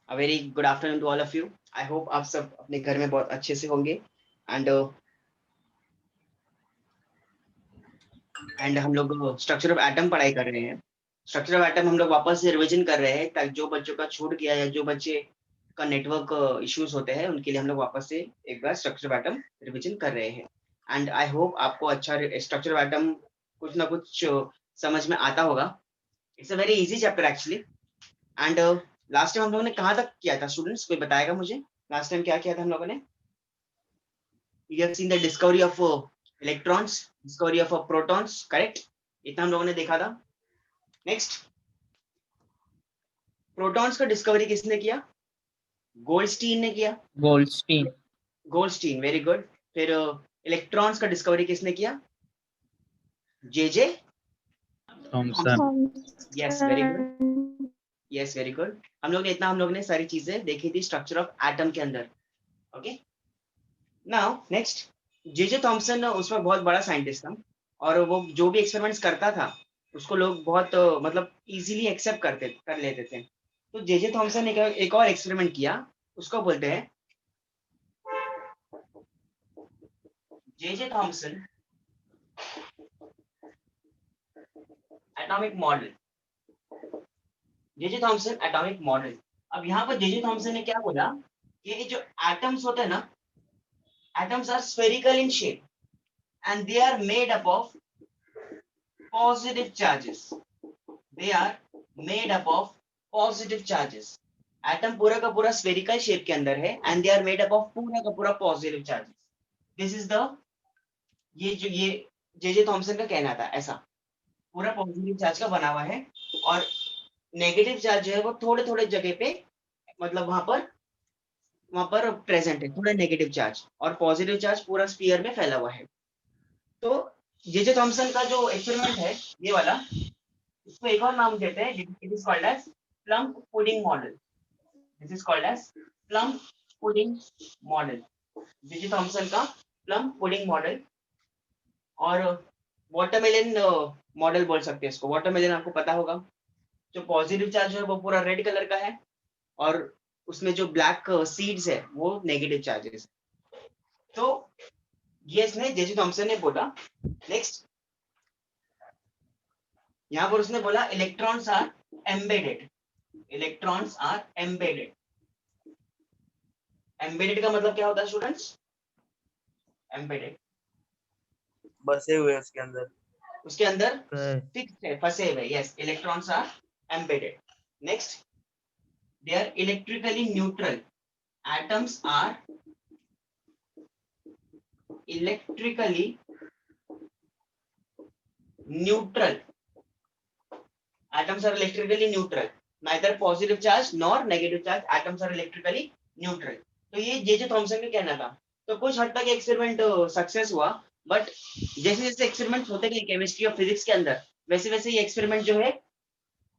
A very good afternoon to all of you. I hope आप सब अपने घर में बहुत अच्छे से होंगे एंड हम लोग स्ट्रक्चर ऑफ एटम पढ़ाई कर रहे हैं. स्ट्रक्चर ऑफ एटम हम लोग वापस से रिवीजन कर रहे हैं ताकि जो बच्चों का छूट गया या जो बच्चे का नेटवर्क इश्यूज होते हैं उनके लिए हम लोग वापस से एक बार स्ट्रक्चर ऑफ एटम रिवीजन कर रहे हैं. एंड आई होप आपको अच्छा स्ट्रक्चर ऑफ एटम कुछ ना कुछ समझ में आता होगा. It's a very easy chapter actually. And last time हम लोगों ने कहाँ तक किया था स्टूडेंट्स, कोई बताएगा मुझे लास्ट टाइम क्या किया था हम लोगों ने? You have seen the discovery of electrons, discovery of protons, correct? इतना हम लोगों ने देखा था. नेक्स्ट, प्रोटॉन्स का डिस्कवरी किसने किया? गोल्डस्टीन ने किया. गोल्डस्टीन. Goldstein, very good. फिर इलेक्ट्रॉन्स का डिस्कवरी किसने किया? J Thomson. Yes, very good. Yes, very good. हम लोग ने सारी चीजें देखी थी स्ट्रक्चर ऑफ एटम के अंदर. Okay, now next, J Thomson उस वक्त बहुत बड़ा साइंटिस्ट था और वो जो भी एक्सपेरिमेंट्स करता था उसको लोग बहुत मतलब इजीली एक्सेप्ट कर लेते थे. तो जे थॉमसन ने एक और एक्सपेरिमेंट किया, उसको बोलते हैं J Thomson atomic model. J Thompson atomic model. अब यहाँ पर जे थॉमसन ने क्या बोला कि ये जो एटम्स होते हैं ना, atoms are spherical in shape and they are made up of positive charges. They are made up of positive charges. Atom पूरा का पूरा स्फेरिकल शेप के अंदर है and they are made up of पूरा का पूरा positive charges. This is the ये जे थॉमसन का कहना था. ऐसा पूरा पॉजिटिव चार्ज का बना हुआ है और नेगेटिव चार्ज जो है वो थोड़े थोड़े जगह पे मतलब वहां पर प्रेजेंट है थोड़ा नेगेटिव चार्ज, और पॉजिटिव चार्ज पूरा स्फीयर में फैला हुआ है. तो जे थॉमसन का जो एक्सपेरिमेंट है ये वाला, इसको एक और नाम देते हैं. It is called as plum pudding model. This is called as plum pudding model. J Thomson का प्लम पुडिंग मॉडल. और वाटरमेलन मॉडल बोल सकते हैं इसको. वाटरमेलन आपको पता होगा, जो पॉजिटिव चार्ज है वो पूरा रेड कलर का है और उसमें जो ब्लैक सीड्स है वो नेगेटिव चार्जेस. तो ये इसने जे थॉमसन ने बोला. नेक्स्ट, यहाँ पर उसने बोला electrons are embedded. Electrons are embedded. Embedded का मतलब क्या होता है स्टूडेंट्स? एम्बेडेड बसे हुए उसके अंदर फिक्स है, फंसे हुए. Yes, electrons are embedded. Next, they are electrically neutral. Atoms are electrically neutral. Atoms are electrically neutral. Neither positive charge nor negative charge. Atoms are electrically neutral. तो ये जे थॉमसन का कहना था. तो कुछ हद तक एक्सपेरिमेंट सक्सेस हुआ, बट जैसे जैसे एक्सपेरिमेंट होते गए केमिस्ट्री और फिजिक्स के अंदर, वैसे वैसे ये एक्सपेरिमेंट जो है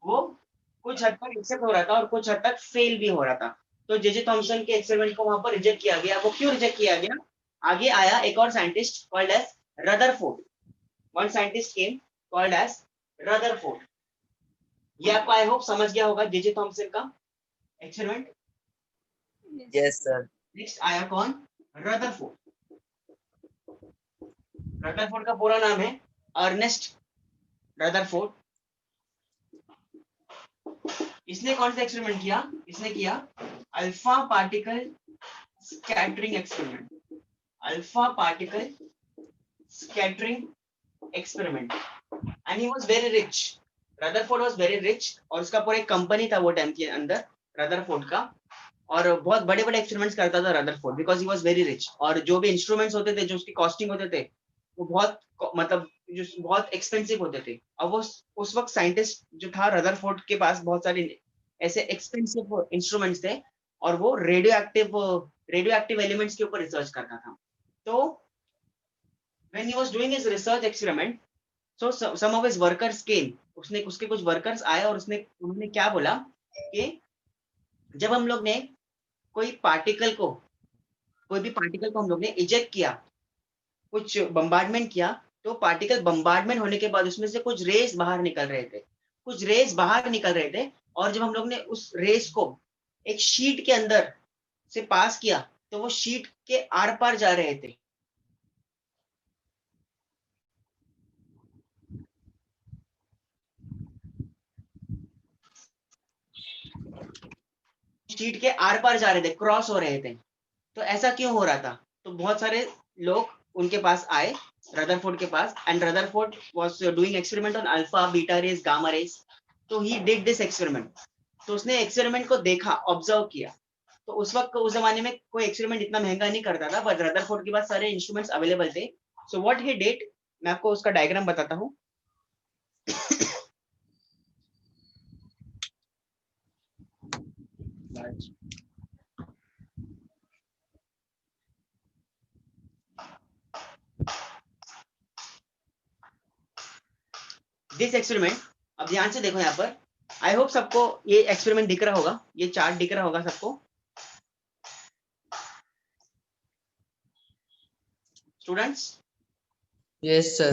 वो कुछ हद तक एक्सेप्ट हो रहा था और कुछ हद तक फेल भी हो रहा था. तो जे थॉमसन के एक्सपेरिमेंट को वहां पर रिजेक्ट किया गया. वो क्यों रिजेक्ट किया गया? आगे आया एक और scientist called as Rutherford. One scientist came called as Rutherford. ये आपको आई होप समझ गया होगा जे थॉमसन का एक्सपेरिमेंट. Yes sir. नेक्स्ट आया कौन? रदरफोर्ड. रदरफोर्ड का पूरा नाम है अर्नेस्ट रदरफोर्ड. इसने कौन सा एक्सपेरिमेंट किया? इसने किया alpha particle scattering experiment. Alpha particle scattering experiment. And he was very rich. Rutherford was very rich और उसका पूरा एक कंपनी था वो टाइम के अंदर रदरफोर्ड का, और बहुत बड़े बड़े एक्सपेरिमेंट्स करता था Rutherford because he was very rich. और जो भी इंस्ट्रूमेंट्स होते थे, जो उसकी कॉस्टिंग होते थे, वो बहुत मतलब जो बहुत एक्सपेंसिव होते थे. और वो उस वक्त साइंटिस्ट जो था रदरफोर्ड के पास बहुत सारे ऐसे एक्सपेंसिव इंस्ट्रूमेंट्स थे और वो रेडियो एक्टिव एलिमेंट्स के ऊपर रिसर्च करता था. तो when he was doing his research experiment, so some of his workers came. उसके कुछ वर्कर्स आए और उन्होंने क्या बोला कि जब हम लोग ने कोई भी पार्टिकल को हम लोग ने इजेक्ट किया, कुछ बम्बार्डमेंट किया, तो पार्टिकल बम्बार्डमेंट होने के बाद उसमें से कुछ रेस बाहर निकल रहे थे. और जब हम लोग ने उस रेस को एक शीट के अंदर से पास किया तो वो शीट के आर पार जा रहे थे। शीट के आर पार जा रहे थे, क्रॉस हो रहे थे। तो ऐसा क्यों हो रहा था? तो बहुत सारे लोग उनके पास आए, रदरफोर्ड के पास, and Rutherford was doing experiment on alpha, beta rays, gamma rays. तो ही डिड दिस एक्सपेरिमेंट। तो उसने एक्सपेरिमेंट को देखा, ऑब्जर्व किया। तो उस वक्त, उस जमाने में कोई एक्सपेरिमेंट इतना महंगा नहीं करता था, बट रदरफोर्ड के पास सारे इंस्ट्रूमेंट्स अवेलेबल थे। सो व्हाट ही डिड, मैं आपको उसका डायग्राम बताता हूँ। दिस एक्सपेरिमेंट, अब ध्यान से देखो यहाँ पर। आई होप सबको ये एक्सपेरिमेंट दिख रहा होगा, ये चार्ट दिख रहा होगा सबको, स्टूडेंट्स? Yes, sir.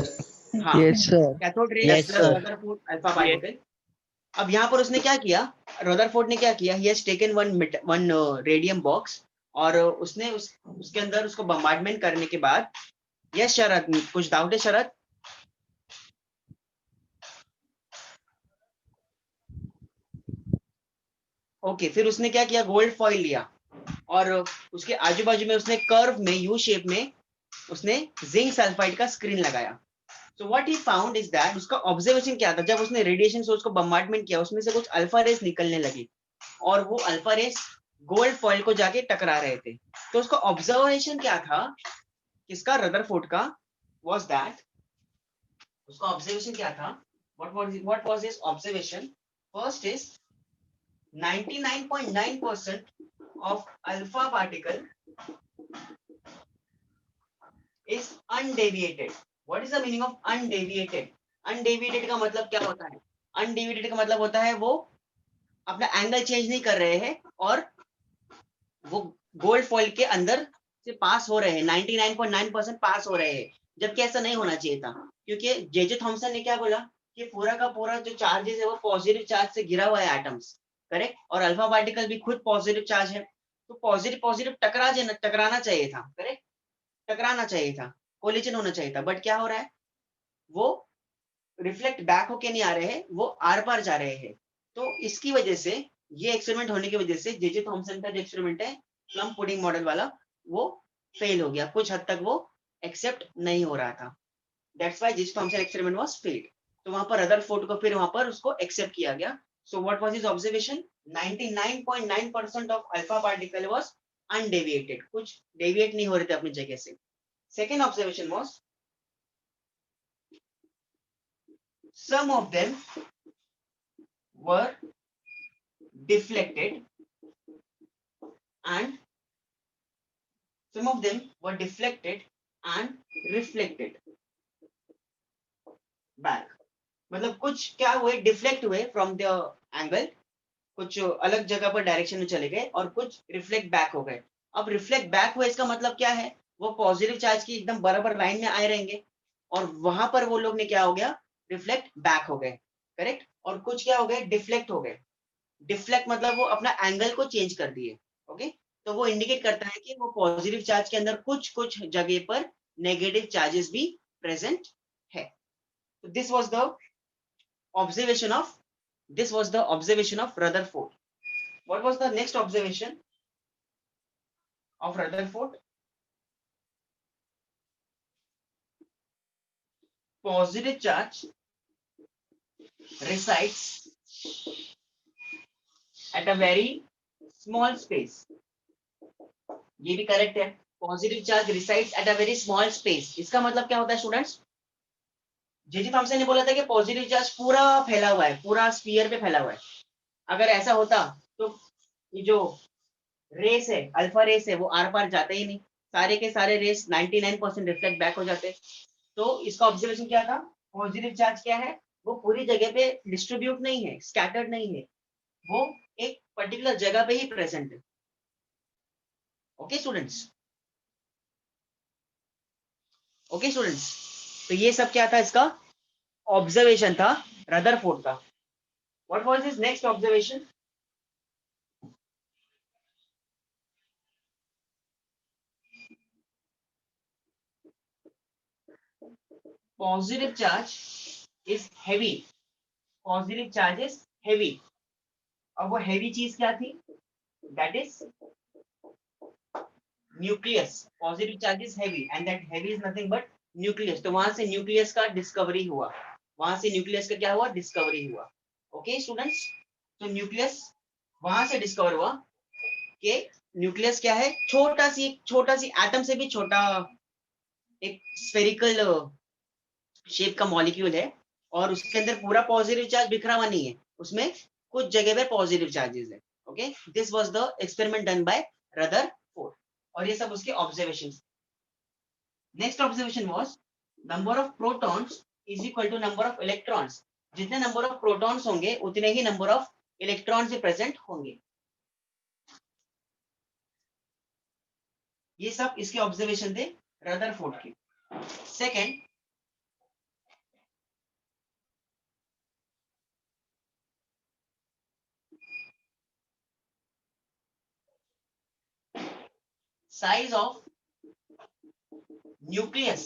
हाँ, Yes, sir. Cathode rays Yes, plus sir. Rutherford alpha particle. अब यहाँ पर उसने क्या किया, रदरफोर्ड ने क्या किया, he has taken one radium box, और उसने उसके अंदर उसको बम्बार्डमेंट करने के बाद, यस शरद, कुछ डाउट है शरद? ओके, फिर उसने क्या किया, गोल्ड फॉइल लिया, और उसके आजू बाजू में उसने कर्व में, यू शेप में उसने जिंक सल्फाइड का स्क्रीन लगाया। So what he found is that, उसका ऑब्जर्वेशन क्या था, जब उसने रेडिएशन सोर्स को बम्बार्डमेंट किया, उसमें से कुछ अल्फा रेस निकलने लगी, और वो अल्फा रेस गोल्ड फॉइल को जाके टकरा रहे थे। तो उसका ऑब्जर्वेशन क्या था, किसका, रदरफोर्ड का, वाज दैट, उसका ऑब्जर्वेशन क्या था, what was his observation? First is 99.9% of alpha particle is undeviated. What is the meaning of undeviated? Undeviated का मतलब क्या होता है? Undeviated का मतलब होता है वो अपना एंगल चेंज नहीं कर रहे हैं, और वो गोल्ड फॉइल के अंदर से पास हो रहे हैं, 99.9% पास हो रहे हैं, जबकि ऐसा नहीं होना चाहिए था। क्योंकि जे थॉमसन ने क्या बोला कि पूरा का पूरा जो चार्जेस है वो पॉजिटिव चार्ज से घिरा हुआ है, एटम्स, करेक्ट, और अल्फा पार्टिकल भी खुद पॉजिटिव चार्ज है। तो पॉजिटिव पॉजिटिव टकराना चाहिए था, करेक्ट, टकराना चाहिए था, कोलिजन होना चाहिए था, बट क्या हो रहा है, वो रिफ्लेक्ट बैक होके नहीं आ रहे हैं, वो आर पार जा रहे हैं। तो इसकी वजह से, ये एक्सपेरिमेंट होने की वजह से, जे थॉमसन का जो एक्सपेरिमेंट है प्लम पुडिंग मॉडल वाला, वो फेल हो गया, कुछ हद तक वो एक्सेप्ट नहीं हो रहा था। That's why J Thomson experiment was failed. तो वहां पर रदरफोर्ड को फिर वहां पर उसको एक्सेप्ट किया गया। So what was his observation, 99.9% of alpha particle was undeviated, कुछ डेविएट नहीं हो रहे थे अपनी जगह से। Second observation was, some of them were deflected and some of them were deflected and reflected back. मतलब कुछ क्या हुए, डिफ्लेक्ट हुए फ्रॉम द एंगल, कुछ अलग जगह पर डायरेक्शन में चले गए, और कुछ रिफ्लेक्ट बैक हो गए। अब रिफ्लेक्ट बैक हुए, इसका मतलब क्या है, वो पॉजिटिव चार्ज की एकदम बराबर लाइन में आए रहेंगे, और वहां पर वो लोग ने क्या हो गया, रिफ्लेक्ट बैक हो गए, करेक्ट, और कुछ क्या हो गए, डिफ्लेक्ट हो गए। डिफ्लेक्ट मतलब वो अपना एंगल को चेंज कर दिए। ओके, तो वो इंडिकेट करता है कि वो पॉजिटिव चार्ज के अंदर कुछ कुछ जगह पर नेगेटिव चार्जेस भी प्रेजेंट है। तो this was the observation of, Rutherford. What was the next observation of Rutherford? Positive charge resides at a very small space. ये भी करेक्ट है, positive charge resides at a very small space. इसका मतलब क्या होता है स्टूडेंट्स? जे थॉमसन ने बोला था कि पॉजिटिव चार्ज पूरा फैला हुआ है, पूरा स्फीयर पे फैला हुआ है। अगर ऐसा होता तो ये जो रेस है, अल्फा रेस है, वो आर पार जाते ही नहीं, सारे के सारे रेस 99% रिफ्लेक्ट बैक हो जाते। तो इसका ऑब्जर्वेशन क्या था, पॉजिटिव चार्ज क्या है, वो पूरी जगह पे डिस्ट्रीब्यूट नहीं है, स्कैटर्ड नहीं है, वो एक पर्टिकुलर जगह पे ही प्रेजेंट है। ओके स्टूडेंट्स, ओके स्टूडेंट्स, तो ये सब क्या था, इसका ऑब्जर्वेशन था रदरफोर्ड का। What was his next observation? positive charge is heavy. Positive charge is heavy. अब वो heavy चीज क्या थी? That is nucleus. Positive charge is heavy and that heavy is nothing but nucleus. तो वहां से nucleus का discovery हुआ. वहां से nucleus का क्या हुआ? Discovery हुआ. Okay students? तो nucleus वहां से discover हुआ कि न्यूक्लियस क्या है? छोटा सी एटम से भी छोटा एक स्फेरिकल शेप का मॉलिक्यूल है और उसके अंदर पूरा पॉजिटिव चार्ज बिखरा हुआ नहीं है, उसमें कुछ जगह पे पॉजिटिव चार्जेस है. Okay, this was the experiment done by Rutherford और ये सब उसके observations. Next observation was number of protons is equal to number of electrons. जितने नंबर ऑफ प्रोटॉन्स होंगे उतने ही नंबर ऑफ इलेक्ट्रॉन्स भी प्रेजेंट होंगे. ये सब इसके ऑब्जर्वेशन थे रदरफोर्ड के. Second, size of nucleus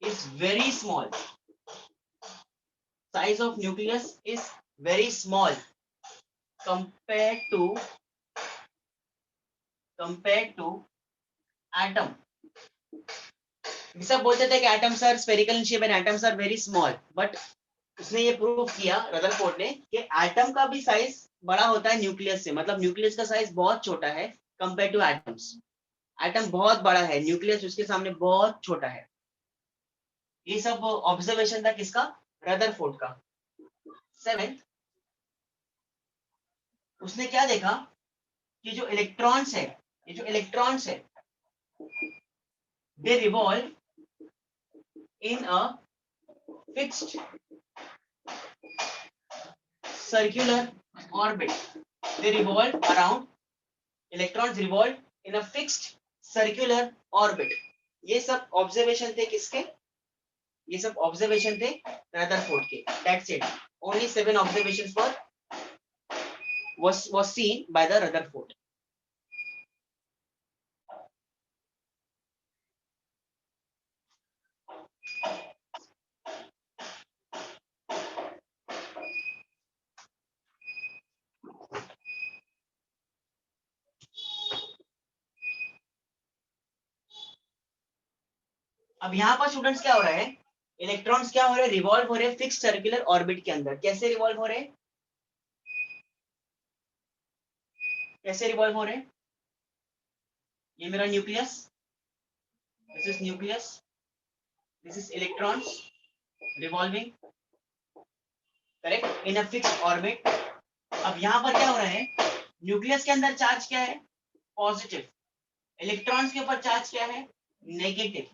is very small. Size of nucleus is very small compared to atom. सब बोलते थे कि atoms are spherical in shape and atoms are very small, but उसने ये प्रूव किया रदरफोर्ड ने कि एटम का भी साइज बड़ा होता है न्यूक्लियस से. मतलब न्यूक्लियस का साइज बहुत छोटा है कंपेयर टू एटम्स. एटम बहुत बड़ा है, न्यूक्लियस उसके सामने बहुत छोटा है. ये सब ऑब्जर्वेशन था किसका? रदरफोर्ड का. सेवेंथ, उसने क्या देखा कि जो इलेक्ट्रॉन्स है, ये जो इलेक्ट्रॉन्स है, दे revolve in a fixed circular orbit. They revolve around, electrons revolve in a fixed circular orbit. ये सब ऑब्जर्वेशन थे किसके? ये सब ऑब्जर्वेशन थे रदरफोर्ड के. That's it. Only 7 observations was seen by the Rutherford. अब यहाँ पर स्टूडेंट्स क्या हो रहा है? इलेक्ट्रॉन्स क्या हो रहे हैं? रिवॉल्व हो रहे हैं फिक्स्ड सर्कुलर ऑर्बिट के अंदर. कैसे रिवॉल्व हो रहे हैं? कैसे रिवॉल्व हो रहे हैं? ये मेरा nucleus, this is nucleus, this is electrons revolving, correct, in a fixed orbit. अब यहाँ पर क्या हो रहा है? न्यूक्लियस के अंदर चार्ज क्या है? पॉजिटिव. इलेक्ट्रॉन्स के ऊपर चार्ज क्या है? नेगेटिव.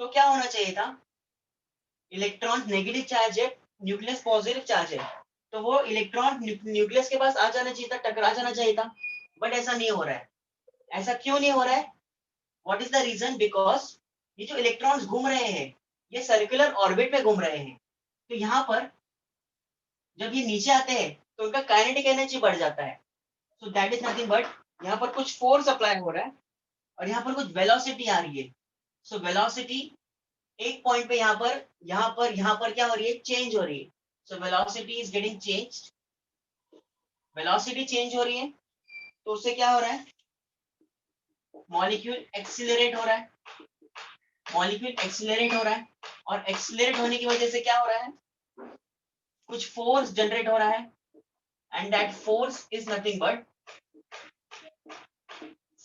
तो क्या होना चाहिए था? इलेक्ट्रॉन नेगेटिव चार्ज है, न्यूक्लियस पॉजिटिव चार्ज है, तो वो इलेक्ट्रॉन न्यूक्लियस के पास आ जाना चाहिए था, टकरा जाना चाहिए था. बट ऐसा नहीं हो रहा है. ऐसा क्यों नहीं हो रहा है? What is the reason? Because ये जो इलेक्ट्रॉन्स घूम रहे हैं ये सर्कुलर ऑर्बिट में घूम रहे हैं. तो यहाँ पर जब ये नीचे आते हैं तो उनका काइनेटिक एनर्जी बढ़ जाता है. So that is nothing but यहाँ पर कुछ फोर्स अप्लाई हो रहा है और यहाँ पर कुछ वेलोसिटी आ रही है. सो वेलोसिटी एक पॉइंट पे यहाँ पर क्या हो रही है? चेंज हो रही है. So velocity is getting changed. Velocity change हो रही है तो उससे क्या हो रहा है? मॉलिक्यूल एक्सीलरेट हो रहा है. मॉलिक्यूल एक्सीलरेट हो रहा है और एक्सीलरेट होने की वजह से क्या हो रहा है? कुछ फोर्स जनरेट हो रहा है and that force is nothing but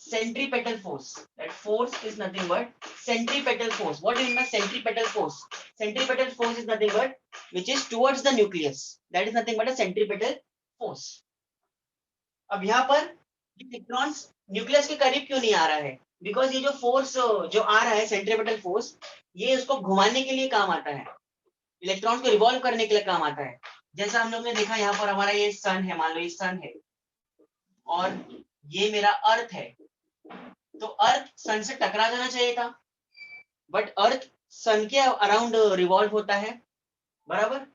centripetal force. That force is nothing but centripetal force. What do you mean by centripetal force? Centripetal force is nothing but which is towards the nucleus. That is nothing but a centripetal force. अब यहाँ पर electrons nucleus के करीब क्यों नहीं आ रहा है? Because ये जो फोर्स जो आ रहा है सेंट्रीपेटल फोर्स, ये उसको घुमाने के लिए काम आता है, इलेक्ट्रॉन्स को रिवॉल्व करने के लिए काम आता है. जैसा हम लोग ने देखा यहाँ पर हमारा ये सन है, मान लो ये सन है और ये मेरा अर्थ है. तो अर्थ सन से टकरा जाना चाहिए था, बट अर्थ सन के अराउंड रिवॉल्व होता है, बराबर.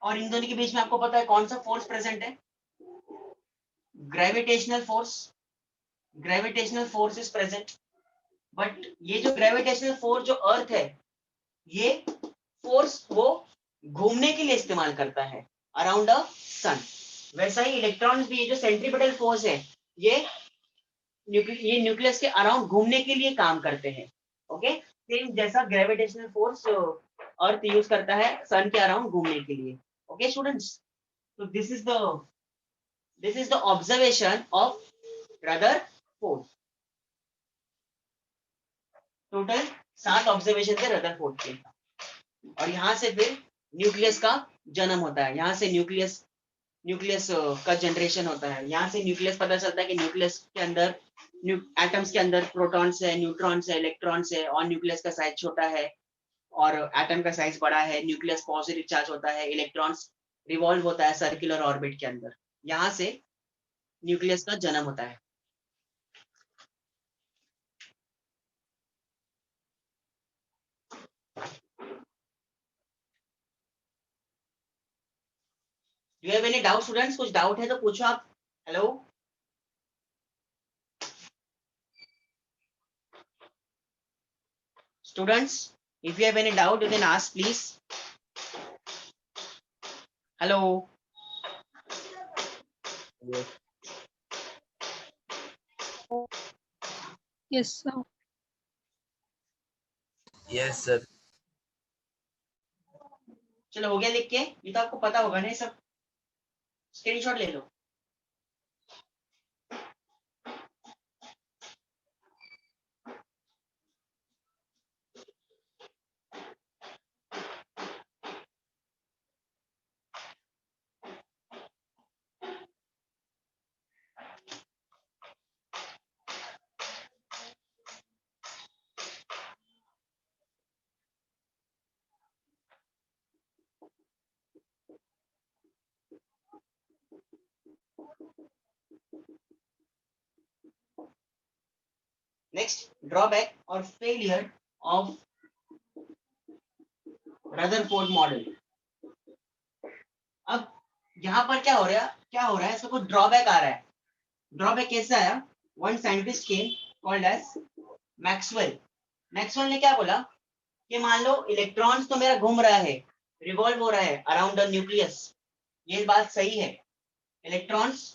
और इन दोनों के बीच में आपको पता है कौन सा फोर्स प्रेजेंट है? Gravitational force. Gravitational force is present. But ये जो ग्रेविटेशनल फोर्स जो अर्थ है, ये फोर्स वो घूमने के लिए इस्तेमाल करता है अराउंड अ सन। वैसा ही इलेक्ट्रॉन्स भी, ये जो सेंट्रीपिटल फोर्स है, ये न्यूक्लियस के अराउंड घूमने के लिए काम करते हैं। ओके, सेम जैसा ग्रेविटेशनल फोर्स अर्थ यूज करता है सन के अराउंड घूमने के लिए। ओके स्टूडेंट्स, तो this is the observation of Rutherford. Total 7 observation थे रदरफोर्ड के, और यहाँ से फिर न्यूक्लियस का जन्म होता है। यहाँ से न्यूक्लियस का जनरेशन होता है। यहाँ से न्यूक्लियस पता चलता है कि न्यूक्लियस के अंदर, एटम्स के अंदर प्रोटॉन्स है, न्यूट्रॉन्स है, इलेक्ट्रॉन्स है, और न्यूक्लियस का साइज छोटा है और एटम का साइज बड़ा है। न्यूक्लियस पॉजिटिव चार्ज होता है, इलेक्ट्रॉन्स रिवॉल्व होता है सर्कुलर ऑर्बिट के अंदर। यहाँ से न्यूक्लियस का जन्म होता है। Do you have any doubt students? कुछ डाउट है तो पूछो आप। Hello students, if you have any doubt you can ask please. Hello. Yes, sir. Yes, sir. चलो हो गया लिख के? ये तो आपको पता होगा नहीं सब, स्क्रीनशॉट ले लो। नेक्स्ट, ड्रॉबैक और फेलियर ऑफ रदरफोर्ड मॉडल। अब यहाँ पर क्या हो रहा है, इसका कुछ ड्रॉबैक आ रहा है। ड्रॉबैक कैसा है? One scientist came called as Maxwell. Maxwell ने क्या बोला कि मान लो इलेक्ट्रॉन्स तो मेरा घूम रहा है, रिवॉल्व हो रहा है अराउंड द न्यूक्लियस, ये बात सही है, इलेक्ट्रॉन्स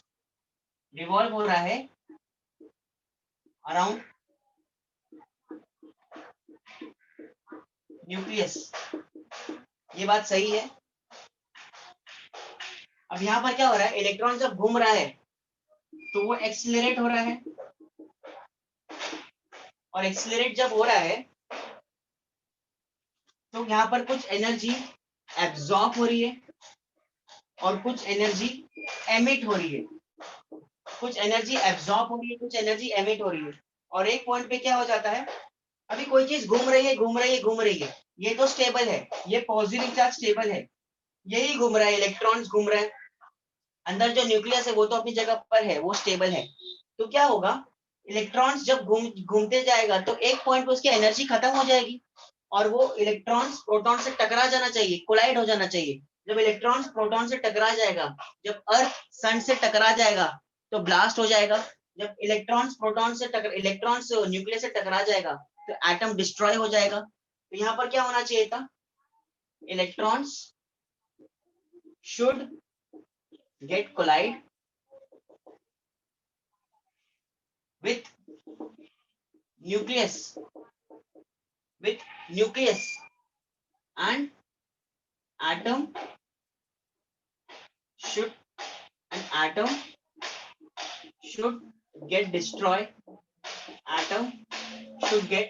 रिवॉल्व हो रहा है अराउंड न्यूक्लियस, ये बात सही है। अब यहाँ पर क्या हो रहा है, इलेक्ट्रॉन जब घूम रहा है तो वो एक्सीलरेट हो रहा है, और एक्सीलरेट जब हो रहा है तो यहाँ पर कुछ एनर्जी एब्जॉर्ब हो रही है और कुछ एनर्जी एमिट हो रही है। कुछ एनर्जी एब्जॉर्ब हो रही है, कुछ एनर्जी एमिट हो रही है। और एक पॉइंट पे क्या हो जाता है, अभी कोई चीज घूम रही है, ये तो स्टेबल है, ये पॉजिटिव चार्ज स्टेबल है, यही घूम रहा है, इलेक्ट्रॉन्स घूम रहे हैं। अंदर जो न्यूक्लियस है वो तो अपनी जगह पर है, वो स्टेबल है। तो क्या होगा, इलेक्ट्रॉन्स जब घूमते जाएगा तो एक पॉइंट पे उसकी एनर्जी खत्म हो जाएगी और वो इलेक्ट्रॉन्स प्रोटॉन से टकरा जाना चाहिए, कोलाइड हो जाना चाहिए। जब इलेक्ट्रॉन्स प्रोटॉन से टकरा जाएगा, जब अर्थ सन से टकरा जाएगा तो ब्लास्ट हो जाएगा। जब इलेक्ट्रॉन्स न्यूक्लियस से टकरा जाएगा तो एटम डिस्ट्रॉय हो जाएगा। तो यहाँ पर क्या होना चाहिए था, electrons should get collide with nucleus and atom should get destroyed. Atom should get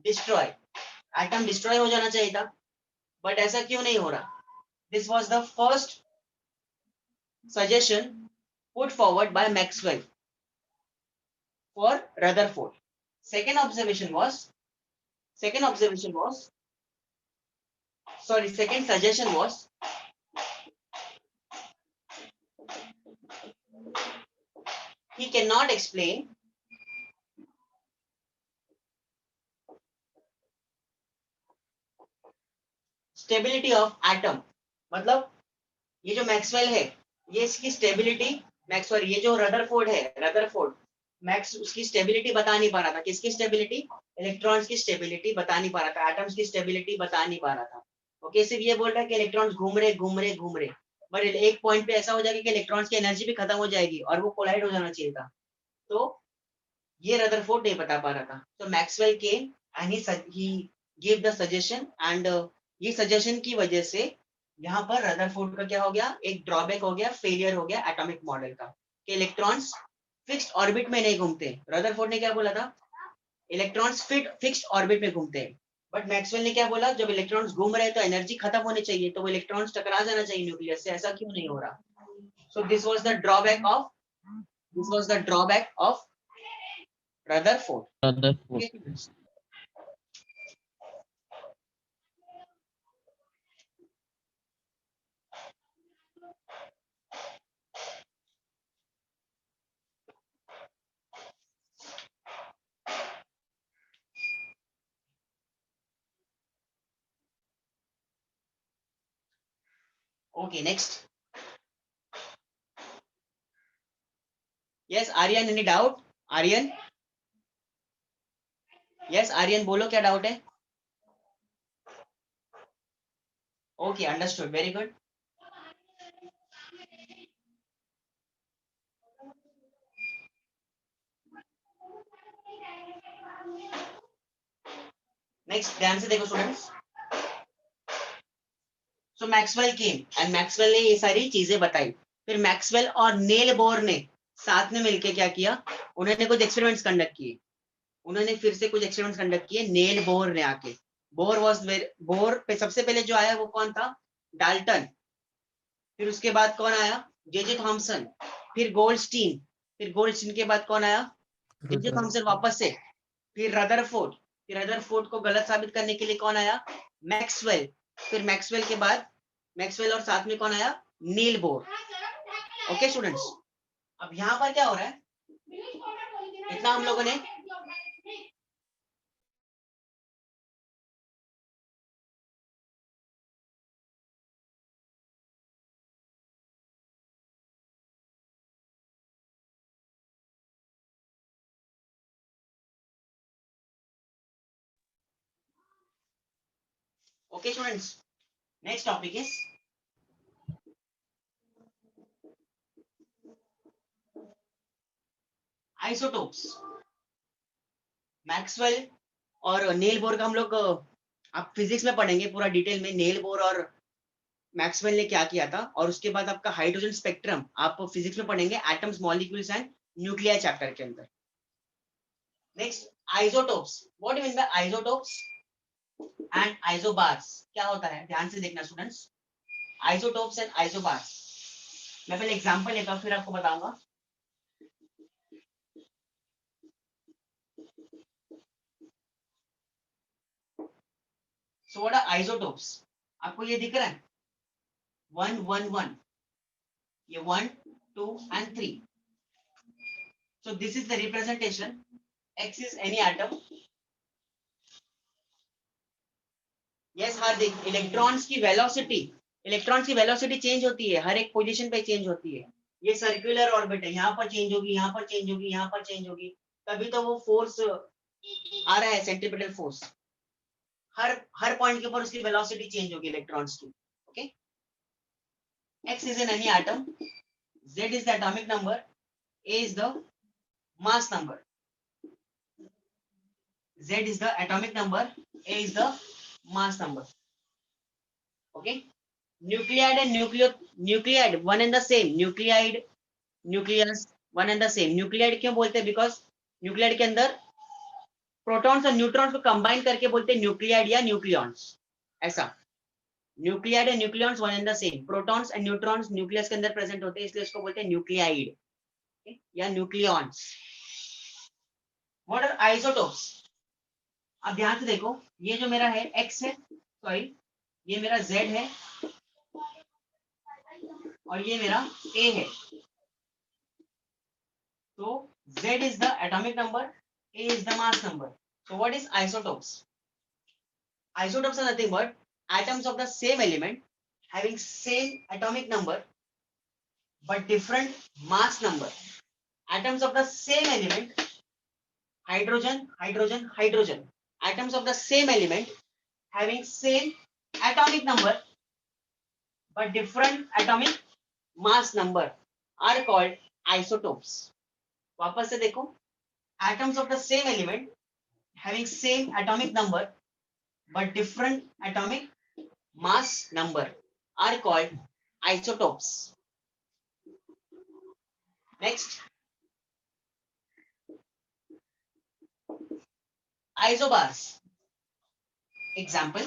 destroyed. Atom destroy हो जाना चाहिए था, but ऐसा क्यों नहीं हो रहा? This was the first suggestion put forward by Maxwell for Rutherford. Second observation suggestion was he cannot explain stability of atom. मतलब ये जो मैक्सवेल है, ये इसकी स्टेबिलिटी, मैक्सवेल, ये जो रदरफोर्ड है, मैक्स उसकी स्टेबिलिटी बता नहीं पा रहा था। किसकी स्टेबिलिटी? इलेक्ट्रॉन्स की स्टेबिलिटी बता नहीं पा रहा था, एटम्स की स्टेबिलिटी बता नहीं पा रहा था। ओके, सिर्फ ये बोल रहा है कि इलेक्ट्रॉन्स घूम रहे, बट एक पॉइंट पे ऐसा हो जाएगा कि इलेक्ट्रॉन्स की एनर्जी भी खत्म हो जाएगी और वो कोलाइड हो जाना चाहिए था। तो ये रदरफोर्ड नहीं बता पा रहा था। तो Maxwell came and he give the suggestion and ये सजेशन की वजह से यहाँ पर रदरफोर्ड का क्या हो गया, एक ड्रॉबैक हो गया, फेलियर हो गया एटॉमिक मॉडल का, कि इलेक्ट्रॉन्स फिक्स्ड ऑर्बिट में नहीं घूमते। रदरफोर्ड ने क्या बोला था? इलेक्ट्रॉन्स फिक्स्ड ऑर्बिट में घूमते हैं। बट मैक्सवेल ने क्या बोला? जब इलेक्ट्रॉन्स घूम रहे हैं तो एनर्जी खत्म होनी चाहिए, तो वो इलेक्ट्रॉन्स टकरा जाना चाहिए न्यूक्लियस से, ऐसा क्यों नहीं हो रहा? So this was the drawback of Rutherford. Rutherford. Okay, students. Okay, next. Yes, Aryan, any doubt? Aryan? Yes, Aryan, बोलो क्या डाउट है? Okay, understood. Very good. Next, ध्यान से देखो students. So Maxwell came and Maxwell ने ये सारी चीजें बताई. फिर मैक्सवेल और नेल बोर ने साथ में मिलके क्या किया? उन्होंने कुछ एक्सपेरिमेंट्स कंडक्ट किए. उन्होंने फिर से कुछ एक्सपेरिमेंट्स कंडक्ट किए नेल बोर ने आके. बोर पे सबसे पहले जो आया वो कौन था? डाल्टन. फिर उसके बाद कौन आया? J Thomson. फिर गोल्डस्टीन के बाद कौन आया? जे थॉमसन वापस से. फिर रदरफोर्ड को गलत साबित करने के लिए कौन आया? मैक्सवेल. फिर मैक्सवेल के बाद मैक्सवेल और साथ में कौन आया? Niels Bohr. ओके स्टूडेंट्स, अब यहाँ पर क्या हो रहा है? इतना हम लोगों ने okay students, next topic is isotopes. Maxwell और नील बोर का हम लोग आप फिजिक्स में पढ़ेंगे पूरा डिटेल में, नेल बोर और मैक्सवेल ने क्या किया था. और उसके बाद आपका हाइड्रोजन स्पेक्ट्रम आप फिजिक्स में पढ़ेंगे, atoms, molecules and nuclear chapter के अंदर. Next, isotopes. What do mean by isotopes and isobars? क्या होता है ध्यान से देखना स्टूडेंट्स. आइसोटोप्स एंड आइसोबार्स, मैं पहले एग्जांपल लेता हूं फिर आपको बताऊंगा. So what are isotopes? आपको ये दिख रहा है 1 1 1, ये 1 2 and 3. So this is the representation. X is any atom. Yes Hardik, electrons की वेलोसिटी चेंज होती है, हर एक पोजीशन पे चेंज होती है. ये सर्कुलर ऑर्बिट है, यहाँ पर चेंज होगी, यहाँ पर चेंज होगी, यहाँ पर चेंज होगी. तभी तो वो फोर्स आ रहा है, सेंट्रीपिटल फोर्स. हर पॉइंट के ऊपर उसकी वेलोसिटी चेंज होगी इलेक्ट्रॉन्स की. Okay, X is in any atom, Z is the atomic number, A is the mass number. Z is the atomic number, A is the mass number. Okay, nuclide and nucleide one and the same. Nucleus one and the same. nucleide क्यों बोलते हैं? Because nuclide के अंदर protons और neutrons को combine करके बोलते हैं न्यूक्लियाइड या न्यूक्लियॉन्स. ऐसा, nuclide and nucleons one and the same. Protons and neutrons nucleus के अंदर प्रेजेंट होते हैं, इसलिए इसको बोलते हैं न्यूक्लियाइड या न्यूक्लियॉन्स. What are isotopes? अब ध्यान से देखो, ये जो मेरा है X है, सॉरी ये मेरा Z है और ये मेरा A है. So Z is the atomic number, A is the mass number. So what is isotopes? Isotopes are nothing but atoms of the same element having same atomic number but different mass number. atoms of the same element, hydrogen, hydrogen, hydrogen, atoms of the same element having same atomic number but different atomic mass number are called isotopes. वापस से देखो, atoms of the same element having same atomic number but different atomic mass number are called isotopes. Next, isobars. Example,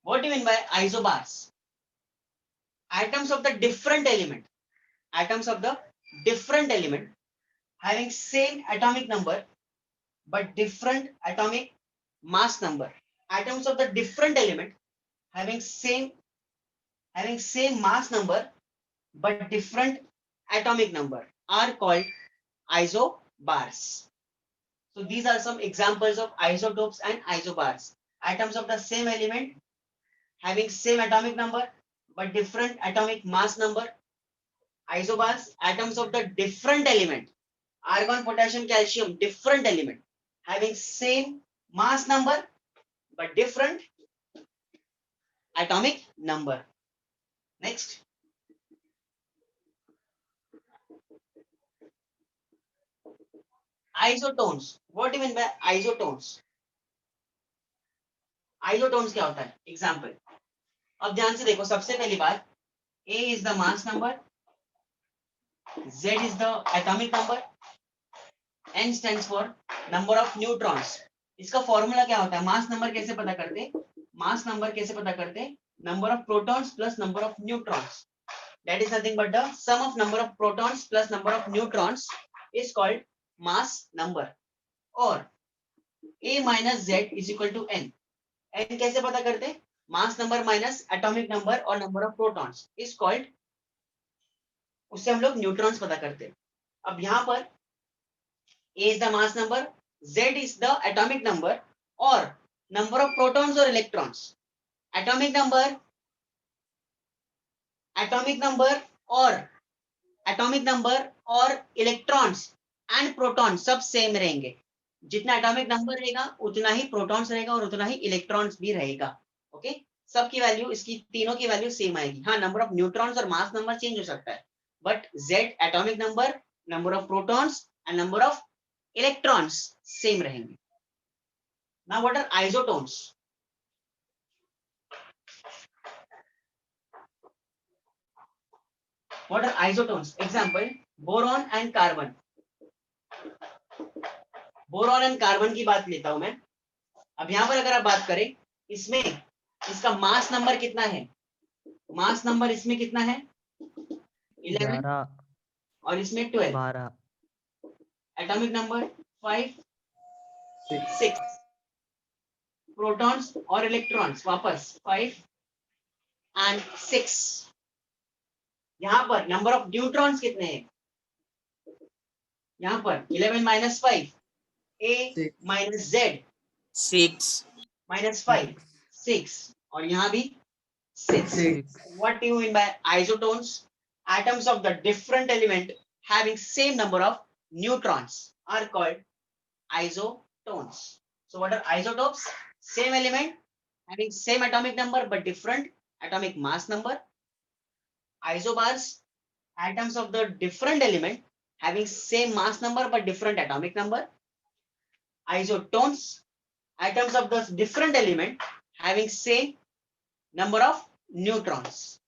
what do you mean by isobars? Atoms of the different element, atoms of the different element having same atomic number but different atomic mass number. Atoms of the different element having same mass number but different atomic number are called isobars. So these are some examples of isotopes and isobars. Atoms of the same element having same atomic number but different atomic mass number. Isobars, atoms of the different element, argon, potassium, calcium, different element having same mass number but different atomic number. Next, isotones. What do you mean by isotones? Isotones क्या होता है? Example. अब ध्यान से देखो, सबसे पहली बात, A is the mass number, Z is the atomic number, N stands for number of neutrons. इसका फॉर्मूला क्या होता है? मास नंबर कैसे पता करते? मास नंबर कैसे पता करते? Number of protons plus number of neutrons. That is nothing but the sum of number of protons plus number of neutrons is called mass number. और A minus Z is equal to N. N कैसे पता करते? Mass number minus atomic number और number of protons is called, उससे हम लोग neutrons पता करते हैं. अब यहाँ पर A is the mass number, Z is the atomic number और number of protons और electrons. Atomic number और electrons and protons सब सेम रहेंगे. जितना एटॉमिक नंबर रहेगा उतना ही प्रोटॉन्स रहेगा और उतना ही इलेक्ट्रॉन्स भी रहेगा. ओके, सबकी वैल्यू, इसकी तीनों की वैल्यू सेम आएगी. हाँ, नंबर ऑफ न्यूट्रॉन्स और मास नंबर चेंज हो सकता है, but Z atomic number, number of protons and number of electrons same रहेंगे. Now what are isotones? What are isotones? Example, boron and carbon. Boron and carbon की बात लेता हूं मैं. अब यहां पर अगर आप बात करें, इसमें इसका मास नंबर कितना है? मास नंबर इसमें कितना है? 11 और इसमें 12. Atomic number 5, 6. प्रोटॉन्स और इलेक्ट्रॉन्स वापस 5 एंड 6. यहां पर नंबर ऑफ न्यूट्रॉन्स कितने हैं? यहां पर 11 minus 5, A minus Z 6 minus 5, 6 और यहाँ भी 6. What do you mean by isotones? Atoms of the different element having same number of neutrons are called isotones. So what are isotopes? Same element having same atomic number but different atomic mass number. Isobars, atoms of the different element having same mass number but different atomic number. Isotones, atoms of the different element having same number of neutrons,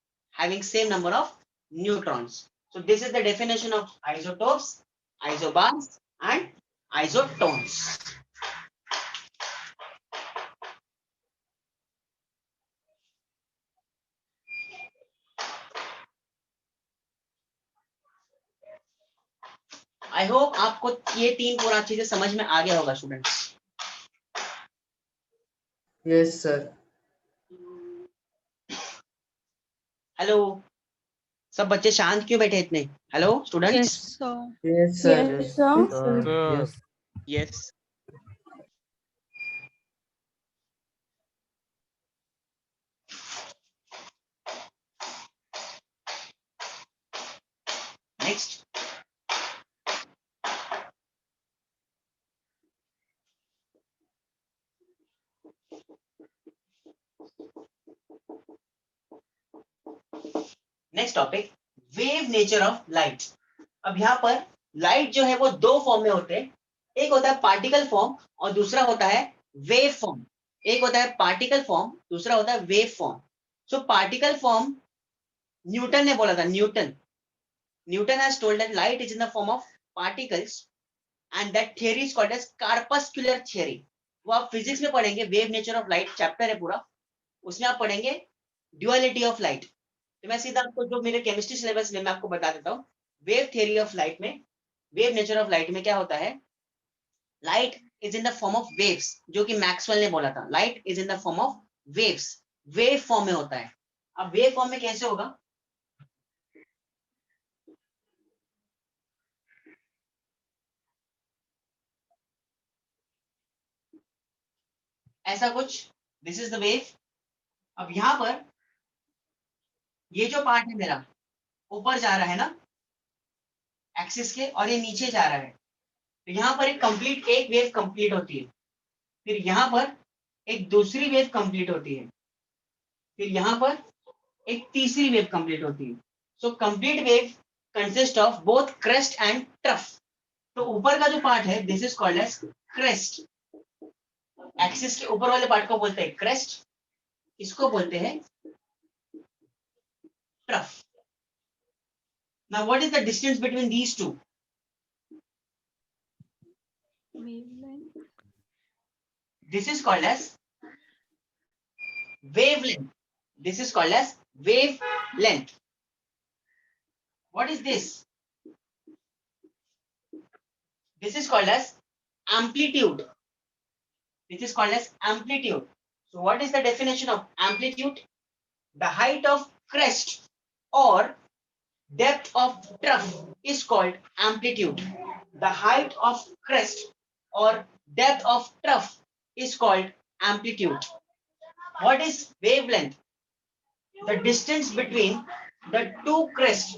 So this is the definition of isotopes, isobars and isotones. I hope आपको ये 3 पूरा अच्छे से समझ में आ गया होगा students. Yes sir. Hello, सब बच्चे शांत क्यों बैठे इतने? Hello students. Yes sir. Yes. Next. Next topic, wave nature of light. अब यहाँ पर लाइट जो है वो दो फॉर्म में होते हैं, एक होता है पार्टिकल फॉर्म और दूसरा होता है वेव फॉर्म। एक होता है पार्टिकल फॉर्म, दूसरा होता है wave form. So particle form Newton ने बोला था, Newton has told that light is in the form of particles and that theory is called as corpuscular theory. वो आप फिजिक्स में पढ़ेंगे, wave nature of light chapter है पूरा, उसमें आप पढ़ेंगे ड्यूअलिटी ऑफ लाइट। तो मैं सीधा आपको जो मेरे केमिस्ट्री सिलेबस में मैं आपको बता देता हूँ, वेव थ्योरी ऑफ लाइट में, वेव नेचर ऑफ लाइट में क्या होता है, light is in the form of waves, जो कि मैक्सवेल ने बोला था, light is in the form of waves, wave form में होता है। अब वेव फॉर्म में कैसे होगा, ऐसा कुछ, दिस इज द वेव। अब यहां पर ये जो पार्ट है मेरा ऊपर जा रहा है ना एक्सिस के, और ये नीचे जा रहा है, तो यहाँ पर एक वेव कंप्लीट होती है, फिर यहाँ पर एक दूसरी वेव कंप्लीट होती है, फिर यहाँ पर एक तीसरी वेव कंप्लीट होती है। So complete wave consist of both crest and trough. तो ऊपर का जो पार्ट है this is called as crest, axis के ऊपर वाले पार्ट को बोलते हैं क्रेस्ट, इसको बोलते हैं trough. Now what is the distance between these two, this is called as wavelength, this is called as wavelength. What is this, this is called as amplitude, this is called as amplitude. So what is the definition of amplitude, the height of crest or depth of trough is called amplitude, the height of crest or depth of trough is called amplitude. What is wavelength, the distance between the two crests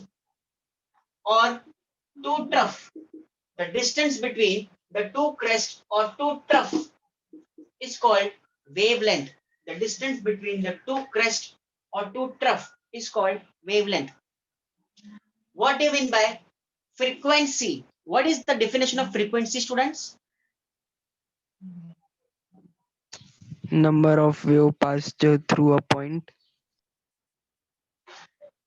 or two trough, the distance between the two crests or two trough is called wavelength, the distance between the two crests or two trough is called wavelength. What do you mean by frequency, what is the definition of frequency, students? Number of wave passed through a point.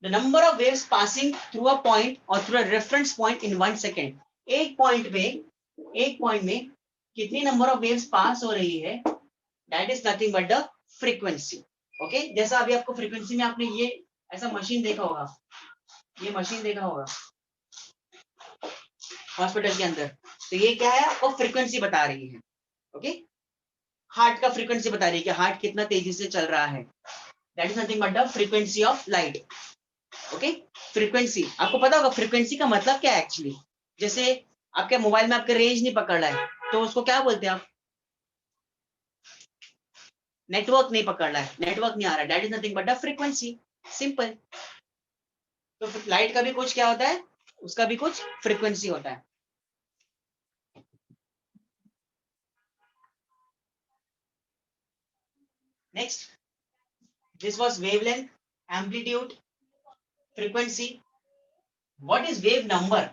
The number of waves passing through a point or through a reference point in 1 second. एक point में कितनी number of waves पास हो रही है, that is nothing but the frequency. Okay, जैसा अभी आपको frequency में आपने ये ऐसा मशीन देखा होगा, ये मशीन देखा होगा हॉस्पिटल के अंदर, तो ये क्या है, आपको फ्रीक्वेंसी बता रही है। ओके, हार्ट का फ्रीक्वेंसी बता रही है कि हार्ट कितना तेजी से चल रहा है, that is nothing but the frequency of light. Okay, frequency, आपको पता होगा फ्रीक्वेंसी का मतलब क्या है एक्चुअली। जैसे आपके मोबाइल में आपके रेंज नहीं पकड़ रहा है तो उसको क्या बोलते हैं आप, नेटवर्क नहीं पकड़ रहा है, नेटवर्क नहीं आ रहा है, that is nothing but the frequency, simple. तो लाइट का भी कुछ क्या होता है, उसका भी कुछ फ्रीक्वेंसी होता है। Next, this was wavelength, amplitude, frequency. What is wave number,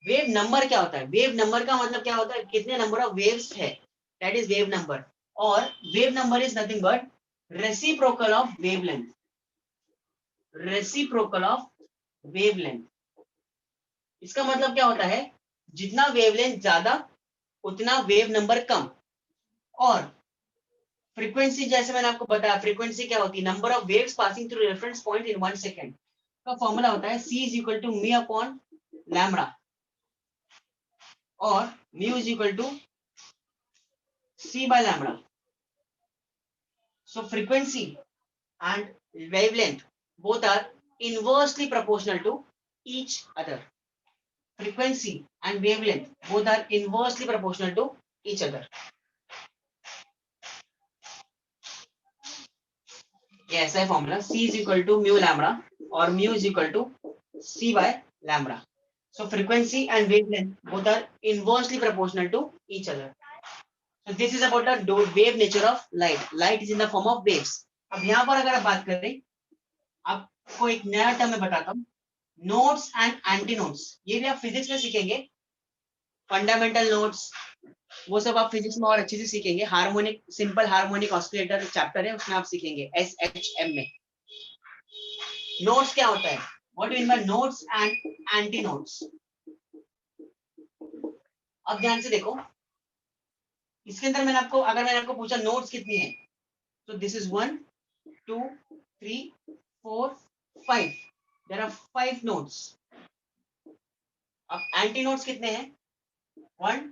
wave number क्या होता है, वेव नंबर का मतलब क्या होता है, कितने नंबर ऑफ वेव्स है, दैट इज वेव नंबर। और wave number is nothing but reciprocal of wavelength, reciprocal of wavelength. इसका मतलब क्या होता है, जितना वेवलेंथ ज्यादा उतना वेव नंबर कम। और फ्रीक्वेंसी जैसे मैंने आपको बताया, फ्रीक्वेंसी क्या होती है, number of waves passing through reference point in 1 second का फॉर्मूला होता है c is equal to me upon lambda, और mu is equal to c by lambda. So frequency and wavelength both are inversely proportional to each other. Frequency and wavelength both are inversely proportional to each other. ये ऐसा है formula, C is equal to mu lambda or mu is equal to C by lambda. So frequency and wavelength both are inversely proportional to each other. So this is about the wave nature of light. Light is in the form of waves. अब यहाँ पर अगर आप बात करें, आपको एक नया टर्म मैं बताता हूँ, नोड्स एंड एंटी नोड्स. ये भी आप फिजिक्स में सीखेंगे, फंडामेंटल नोड्स, वो सब आप फिजिक्स में और अच्छे से सीखेंगे. Harmonic, simple harmonic oscillator chapter है, उसमें आप सीखेंगे SHM में. नोड्स क्या होता है, what do mean by nodes and anti nodes. अब ध्यान से देखो, इसके अंदर मैंने आपको पूछा नोड्स कितनी है, तो this is 1 2 3 4 5, there are 5 nodes. अब एंटी नोड्स कितने हैं, 1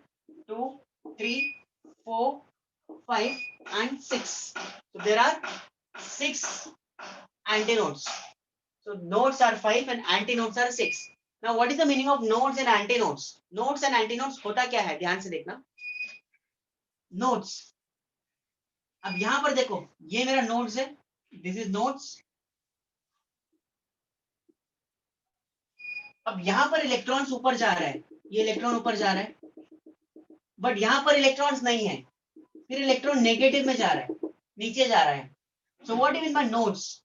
2 3 4 5 and 6. So there are 6 antinodes. So nodes are 5 and antinodes are 6. Now what is the meaning of nodes and antinodes? Nodes and antinodes होता क्या है, ध्यान से देखना. Nodes, अब यहां पर देखो, ये मेरा nodes है, this is nodes. अब यहां पर इलेक्ट्रॉन्स ऊपर जा रहा है, ये इलेक्ट्रॉन ऊपर जा रहा है, बट यहां पर इलेक्ट्रॉन्स नहीं है, फिर इलेक्ट्रॉन नेगेटिव में जा रहा है, नीचे जा रहा है. So what do you mean by nodes?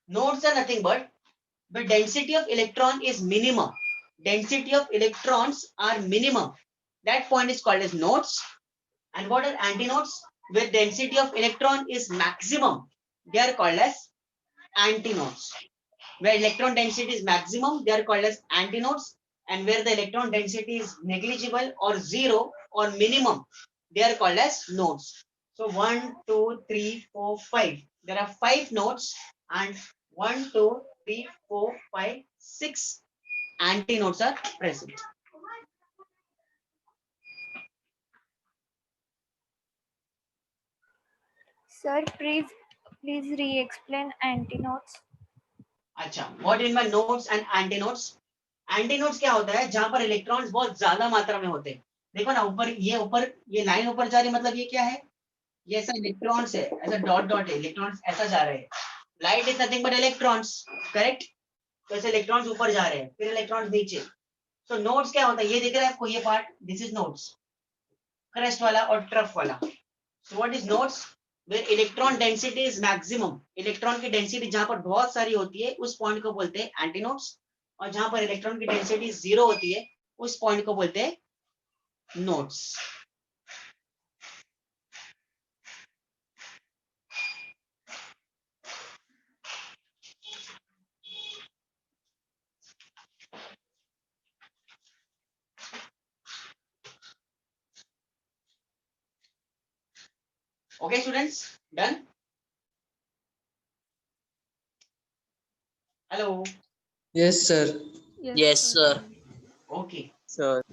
Nodes are nothing but the density of electron is minimum. Density of electrons are minimum. That point is called as nodes. And what are antinodes? Where density of electron is maximum, they are called as antinodes. Where electron density is maximum, they are called as antinodes. And where the electron density is negligible or zero or minimum, they are called as nodes. So 1 2 3 4 5, there are 5 nodes, and 1 2 3 4 5 6 antinodes are present. Sir, please re-explain antinodes. अच्छा, what in my nodes and antinodes? Antinodes क्या होता है, जहां पर electrons बहुत ज्यादा मात्रा में होते हैं. देखो ना, ऊपर ये लाइन ऊपर जा रही है, मतलब ये क्या है, ये ऐसा इलेक्ट्रॉन्स है, ऐसा डॉट डॉट है, इलेक्ट्रॉन्स ऐसा जा रहे हैं. Light is nothing but electrons, correct. तो ऐसे इलेक्ट्रॉन्स ऊपर जा रहे हैं, फिर इलेक्ट्रॉन्स नीचे. तो नोड्स क्या होता है, ये दिख रहा है आपको, ये part, this is nodes, crest वाला और ट्रफ वाला. सो what is nodes? Where electron density is maximum, electron की डेंसिटी जहां पर बहुत सारी होती है, उस पॉइंट को बोलते हैं एंटीनोड्स. और जहां पर इलेक्ट्रॉन की डेंसिटी जीरो होती है, उस पॉइंट को बोलते हैं nodes. Okay students, done? Hello. Yes, sir. Yes, sir. Okay. Sir.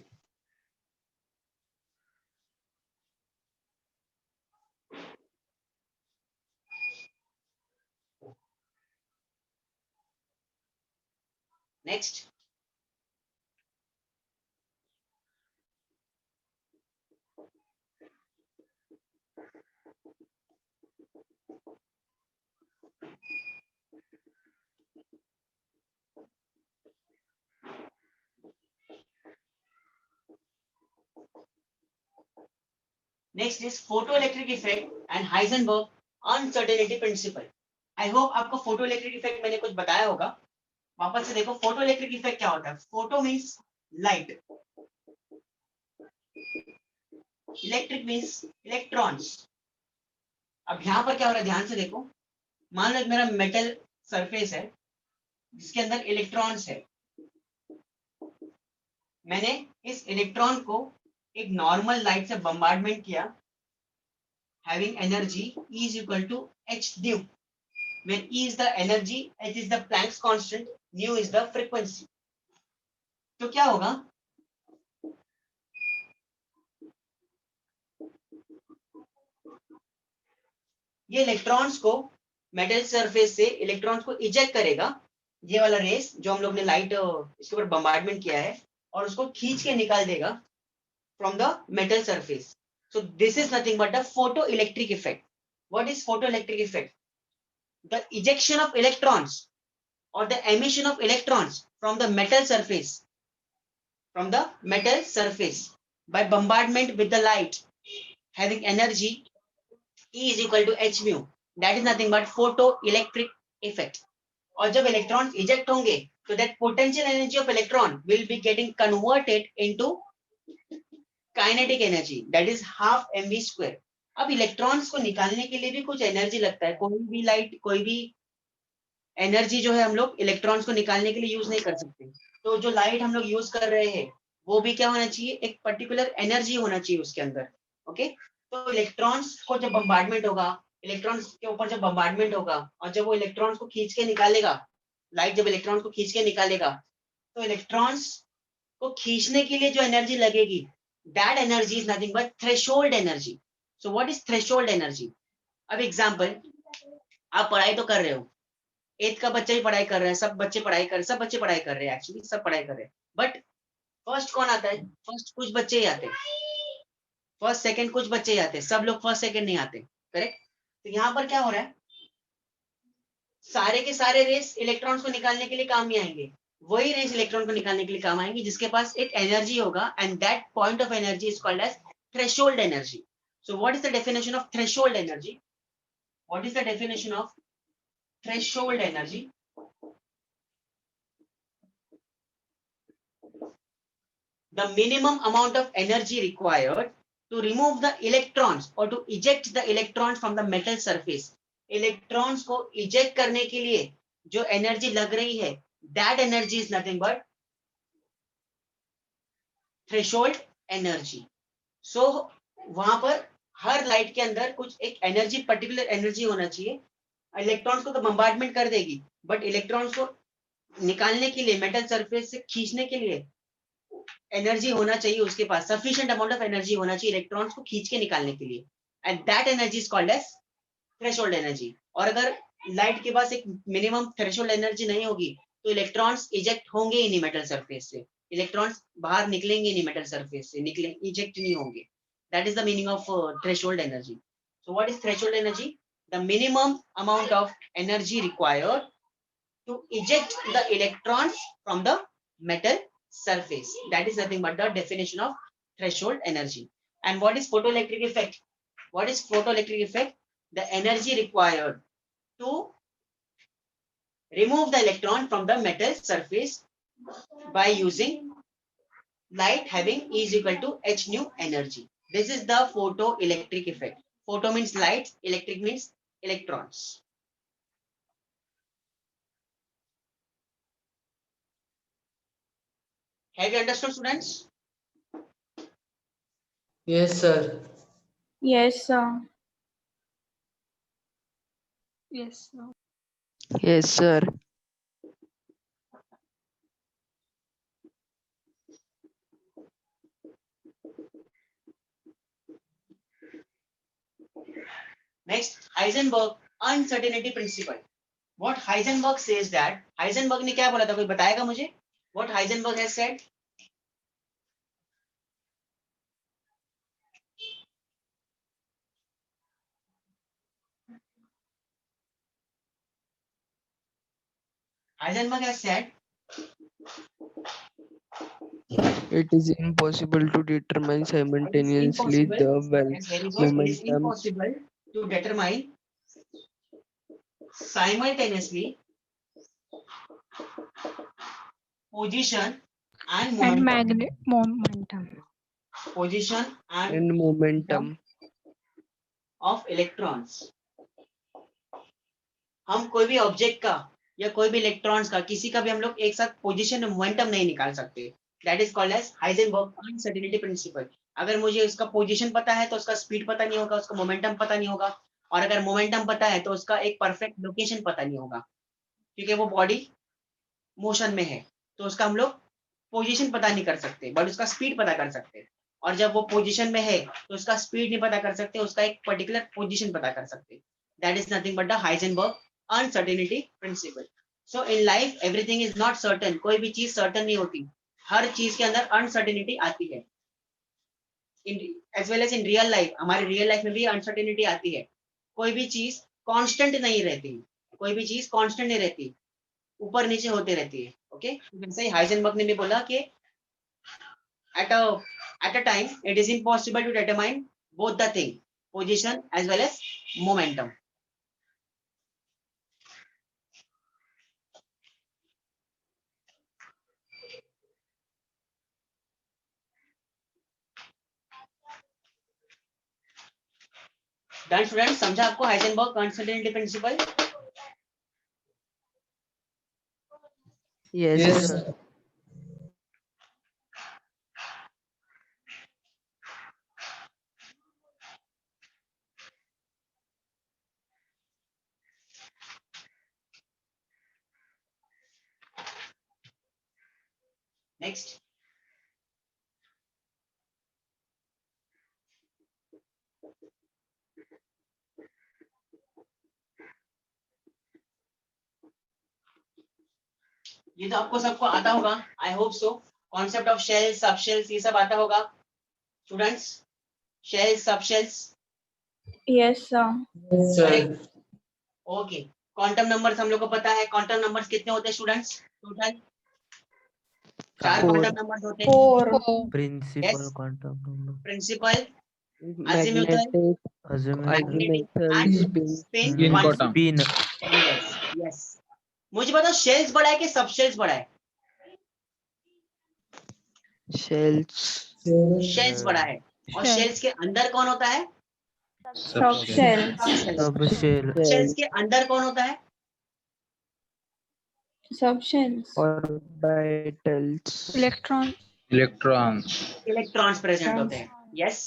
Next. Next is photoelectric effect and Heisenberg uncertainty principle. I hope आपको photoelectric effect मैंने कुछ बताया होगा. वापस से देखो, photoelectric effect क्या होता है. Photo means light, electric means electrons. अब यहाँ पर क्या हो रहा है, ध्यान से देखो. मान लो मेरा मेटल सरफेस है जिसके अंदर इलेक्ट्रॉन्स है. मैंने इस इलेक्ट्रॉन को एक नॉर्मल लाइट से बम्बार्डमेंट किया, having energy E is equal to h nu, where E is the energy, h is the Planck's constant, nu is the frequency. तो क्या होगा, ये इलेक्ट्रॉन्स को मेटल सरफेस से इलेक्ट्रॉन्स को इजेक्ट करेगा, ये वाला रेस जो हम लोग ने लाइट इसके ऊपर बम्बार्डमेंट किया है, और उसको खींच के निकाल देगा from the metal surface. So this is nothing but a photoelectric effect. What is photoelectric effect? the ejection of electrons or the emission of electrons from the metal surface, by bombardment with the light having energy E is equal to h mu, that is nothing but photoelectric effect. और जब electrons eject होंगे तो that potential energy of electron will be getting converted into kinetic energy, that is half mv square. अब electrons को निकालने के लिए भी कुछ एनर्जी लगता है, कोई भी लाइट कोई भी एनर्जी जो है हम लोग इलेक्ट्रॉन्स को निकालने के लिए यूज नहीं कर सकते. तो जो लाइट हम लोग यूज कर रहे हैं वो भी क्या होना चाहिए, एक पर्टिकुलर एनर्जी होना चाहिए उसके अंदर. ओके, तो इलेक्ट्रॉन्स को जब बम्बार्डमेंट होगा, इलेक्ट्रॉन्स के ऊपर जब बम्बार्डमेंट होगा और जब वो इलेक्ट्रॉन्स को खींच के निकालेगा, लाइट जब इलेक्ट्रॉन्स को खींच के निकालेगा, तो इलेक्ट्रॉन्स को खींचने के लिए जो एनर्जी लगेगी, that energy is nothing but threshold energy. So what is threshold energy? अब एग्जांपल, आप पढ़ाई तो कर रहे हो, 8th का बच्चा ही पढ़ाई कर रहा है, सब बच्चे पढ़ाई कर रहे हैं, एक्चुअली सब पढ़ाई कर रहे हैं, बट फर्स्ट कौन आता है? फर्स्ट कुछ बच्चे ही आते हैं, फर्स्ट सेकंड कुछ बच्चे ही आते हैं, सब लोग फर्स्ट सेकंड नहीं आते. करेक्ट? तो यहाँ पर क्या हो रहा है, सारे के सारे रेस इलेक्ट्रॉन्स को निकालने के लिए काम ही आएंगे, वही रेस इलेक्ट्रॉन को निकालने के लिए काम आएंगी जिसके पास एक एनर्जी होगा, and that point of energy is called as threshold energy. So what is the definition of threshold energy? What is the definition of threshold energy? The minimum amount of energy required to remove the electrons or to eject the electrons from the metal surface. Electrons को eject करने के लिए जो energy लग रही है, that energy is nothing but threshold energy. So वहां पर हर लाइट के अंदर कुछ एक एनर्जी, पर्टिकुलर एनर्जी होना चाहिए. इलेक्ट्रॉन्स को तो बम्बार्डमेंट कर देगी, बट इलेक्ट्रॉन्स को निकालने के लिए, मेटल सरफेस से खींचने के लिए एनर्जी होना चाहिए उसके पास, सफिशिएंट अमाउंट ऑफ एनर्जी होना चाहिए इलेक्ट्रॉन्स को खींच के निकालने के लिए, and that energy is called as threshold energy. और अगर लाइट के पास एक मिनिमम थ्रेशोल्ड एनर्जी नहीं होगी तो इलेक्ट्रॉन्स इजेक्ट होंगे ही नहीं मेटल सरफेस से, इलेक्ट्रॉन्स बाहर निकलेंगे नहीं मेटल सरफेस से, इजेक्ट नहीं होंगे. That is the meaning of threshold energy. So what is threshold energy? The minimum amount of energy required to eject the electrons from the metal surface. That is nothing but the definition of threshold energy. And what is photoelectric effect? What is photoelectric effect? The energy required to remove the electron from the metal surface by using light having E is equal to h nu energy. This is the photoelectric effect. Photo means light, electric means electrons. Have you understood, students? Yes, sir. Yes, sir. Yes, sir. Yes, sir. Next, Heisenberg uncertainty principle. What Heisenberg says that, Heisenberg ने क्या बोला था, कोई बताएगा मुझे? What Heisenberg has said? Heisenberg has said It is impossible to determine simultaneously impossible. the well Yes, very good. It is momentum impossible to determine simultaneously position and And momentum. momentum. Position and and momentum. of electrons. हम कोई भी object का या कोई भी electrons का, किसी का भी हम लोग एक साथ पोजीशन और मोमेंटम नहीं निकाल सकते. That is called as Heisenberg uncertainty principle. अगर मुझे उसका पोजीशन पता है तो उसका स्पीड पता नहीं होगा, उसका मोमेंटम पता नहीं होगा, और अगर मोमेंटम पता है तो उसका एक परफेक्ट लोकेशन पता नहीं होगा, क्योंकि वो बॉडी मोशन में है, तो उसका हम लोग पोजीशन पता नहीं कर सकते, बट उसका स्पीड पता कर सकते. और जब वो पोजीशन में है तो उसका स्पीड नहीं पता कर सकते, उसका एक पर्टिकुलर पोजीशन पता कर सकते. That is nothing but the Heisenberg uncertainty principle. So in life everything is not certain. कोई भी चीज certain नहीं होती, हर चीज के अंदर uncertainty आती है. as well as in real life, हमारे real life में भी uncertainty आती है. कोई भी चीज constant नहीं रहती. कोई भी चीज कांस्टेंट नहीं रहती, ऊपर नीचे होते रहती है। ओके, जैसे ही हाइजेनबर्ग ने भी बोला कि at a time it is impossible to determine both the thing, position as well as momentum. Done student, समझा आपको Heisenberg consistent principle? Yes, Yes, sir. sir. Next, ये तो आपको सबको आता होगा, I hope so. Concept of shell, sub shells, ये सब आता होगा students? Shell, sub shells, Yes, sir. Yes, sir. Okay. Quantum numbers हम लोग को पता है, क्वांटम नंबर्स कितने होते हैं students? Total 4 Four. Quantum numbers होते हैं। 4. Principal Yes. quantum number. Principal, azimuthal, Magnetic, Azimuthal. magnetic azimuthal, and spin. spin Spin quantum। quantum. Spin. Yes, yes। मुझे बताओ शेल्स बड़ा है कि सब शेल्स बड़ा है? Shells. शेल्स बड़ा है। और Shell. शेल्स के अंदर कौन होता है? Subshell. Subshell. शेल्स के अंदर कौन होता है? Subshells. Orbitals. Electron. Electrons. Electrons present होते हैं। यस,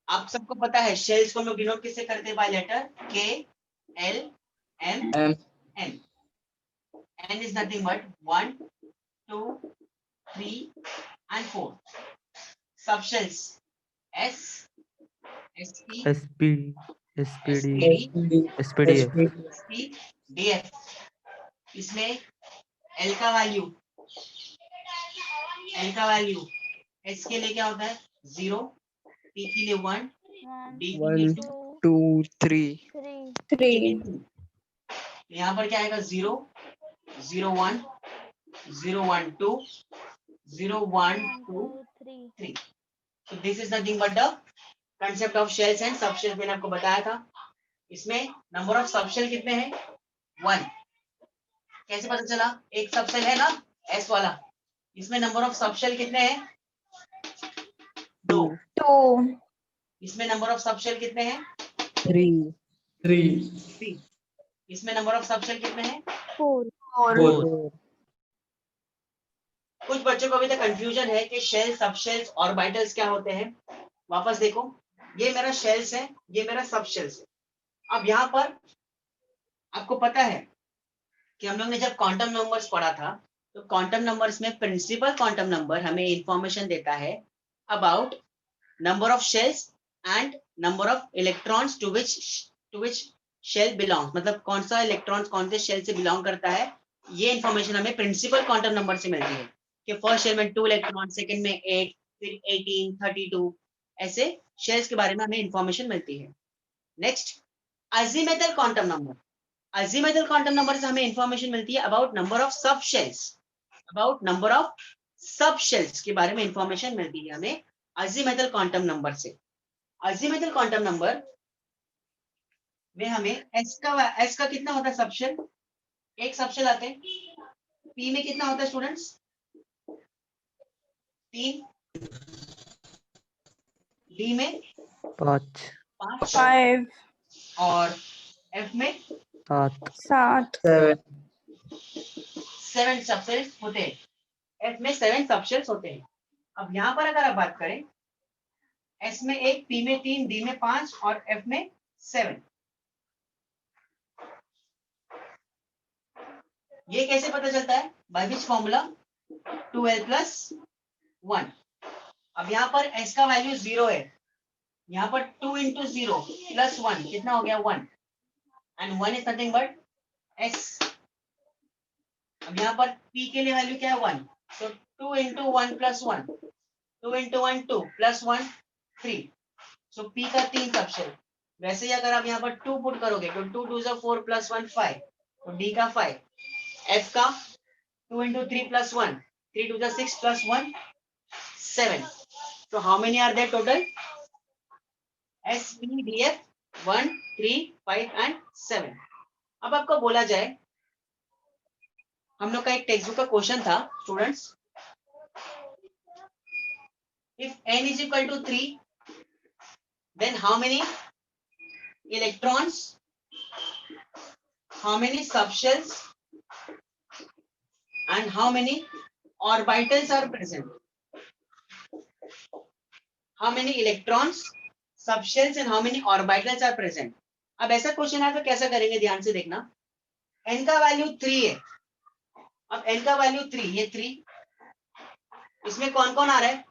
आप सबको पता है शेल्स को हम लोग डिनोट किससे करते हैं? By letter K, L, M, M. N. N is nothing but 1, 2, 3 and 4. Subshells S, SP, SP. SPD. SPD, SPDF. SP, DF। इसमें L का वैल्यू, L का वैल्यू S के लिए क्या होता है? 0, P के लिए 1, D के लिए 1, 2, 2, 3. 3. यहाँ पर क्या आएगा? 0, 0, 1, 0, 1, 2, 0, 1, 2, 3। So this is nothing but the concept of shells and subshells मैंने आपको बताया था। इसमें नंबर ऑफ सबशेल कितने हैं? 1। कैसे पता चला? एक सबशेल है ना S वाला, इसमें नंबर ऑफ सबशेल कितने हैं? 2। 2. इसमें नंबर ऑफ सबशेल कितने हैं? 3. 3। इसमें नंबर ऑफ सबशेल कितने हैं? 4. 4. कुछ बच्चों को अभी तक कंफ्यूजन है कि शेल, सबशेल्स, ऑर्बिटल्स क्या होते हैं। वापस देखो, ये मेरा शेल्स है, ये मेरा सबशेल्स है। अब यहाँ पर आपको पता है कि हम लोग ने जब क्वांटम नंबर्स पढ़ा था, तो क्वांटम नंबर्स में प्रिंसिपल क्वांटम नंबर हमें इंफॉर्मेशन देता है about number of shells and number of electrons to which shell belongs, मतलब कौन सा इलेक्ट्रॉन्स कौन से शेल से बिलोंग करता है, ये इंफॉर्मेशन हमें प्रिंसिपल क्वांटम नंबर से मिलती है कि फर्स्ट शेल में 2 इलेक्ट्रॉन, सेकंड में 8, फिर 18, 32, ऐसे शेल्स के बारे में हमें इंफॉर्मेशन मिलती है। Next, azimuthal quantum number. Azimuthal quantum number से हमें इंफॉर्मेशन मिलती है अबाउट नंबर ऑफ सब शेल्स, अबाउट नंबर ऑफ सब शेल्स के बारे में इंफॉर्मेशन मिलती है हमें अजीमुथल क्वांटम नंबर से। अजीमुथल क्वांटम नंबर में हमें एस का कितना होता है सबशेल? एक सबशेल आते हैं। पी में कितना होता है स्टूडेंट्स? 3। डी में 5. 5 5. और एफ में 7. 7. 7 सबशेल्स होते हैं। एफ में 7 सबशेल्स होते हैं। अब यहाँ पर अगर आप बात करें, एस में 1, पी में 3, डी में 5 और एफ में 7, ये कैसे पता चलता है? By which formula? 2l plus 1। अब यहाँ पर s का वैल्यू 0 है, यहाँ पर 2 into 0 प्लस 1 कितना हो गया? 1। And 1 is nothing but s। अब यहाँ पर p के लिए वैल्यू क्या है? 1। तो 2 into 1 प्लस 1, 2 into 1 2 प्लस 1 3। सो p का 3 सबशेल। वैसे ही अगर आप यहाँ पर 2 पुट करोगे तो 2 2 जा 4 प्लस 1 5, तो डी का 5, एफ का 2 into 3 plus 1, 3 2 जा 6 plus 1 7. So how many are there total? S P D F 1 3 5 and 7. अब आपको बोला जाए, हम लोग का एक टेक्स्ट बुक का क्वेश्चन था students, if n is equal to 3, then how many electrons, how many subshells and how many orbitals are present? How many electrons, subshells and how many orbitals are present? अब ऐसा question है तो कैसा करेंगे, ध्यान से देखना। n का वैल्यू 3 है, अब n का वैल्यू 3, ये 3, इसमें कौन कौन आ रहा है?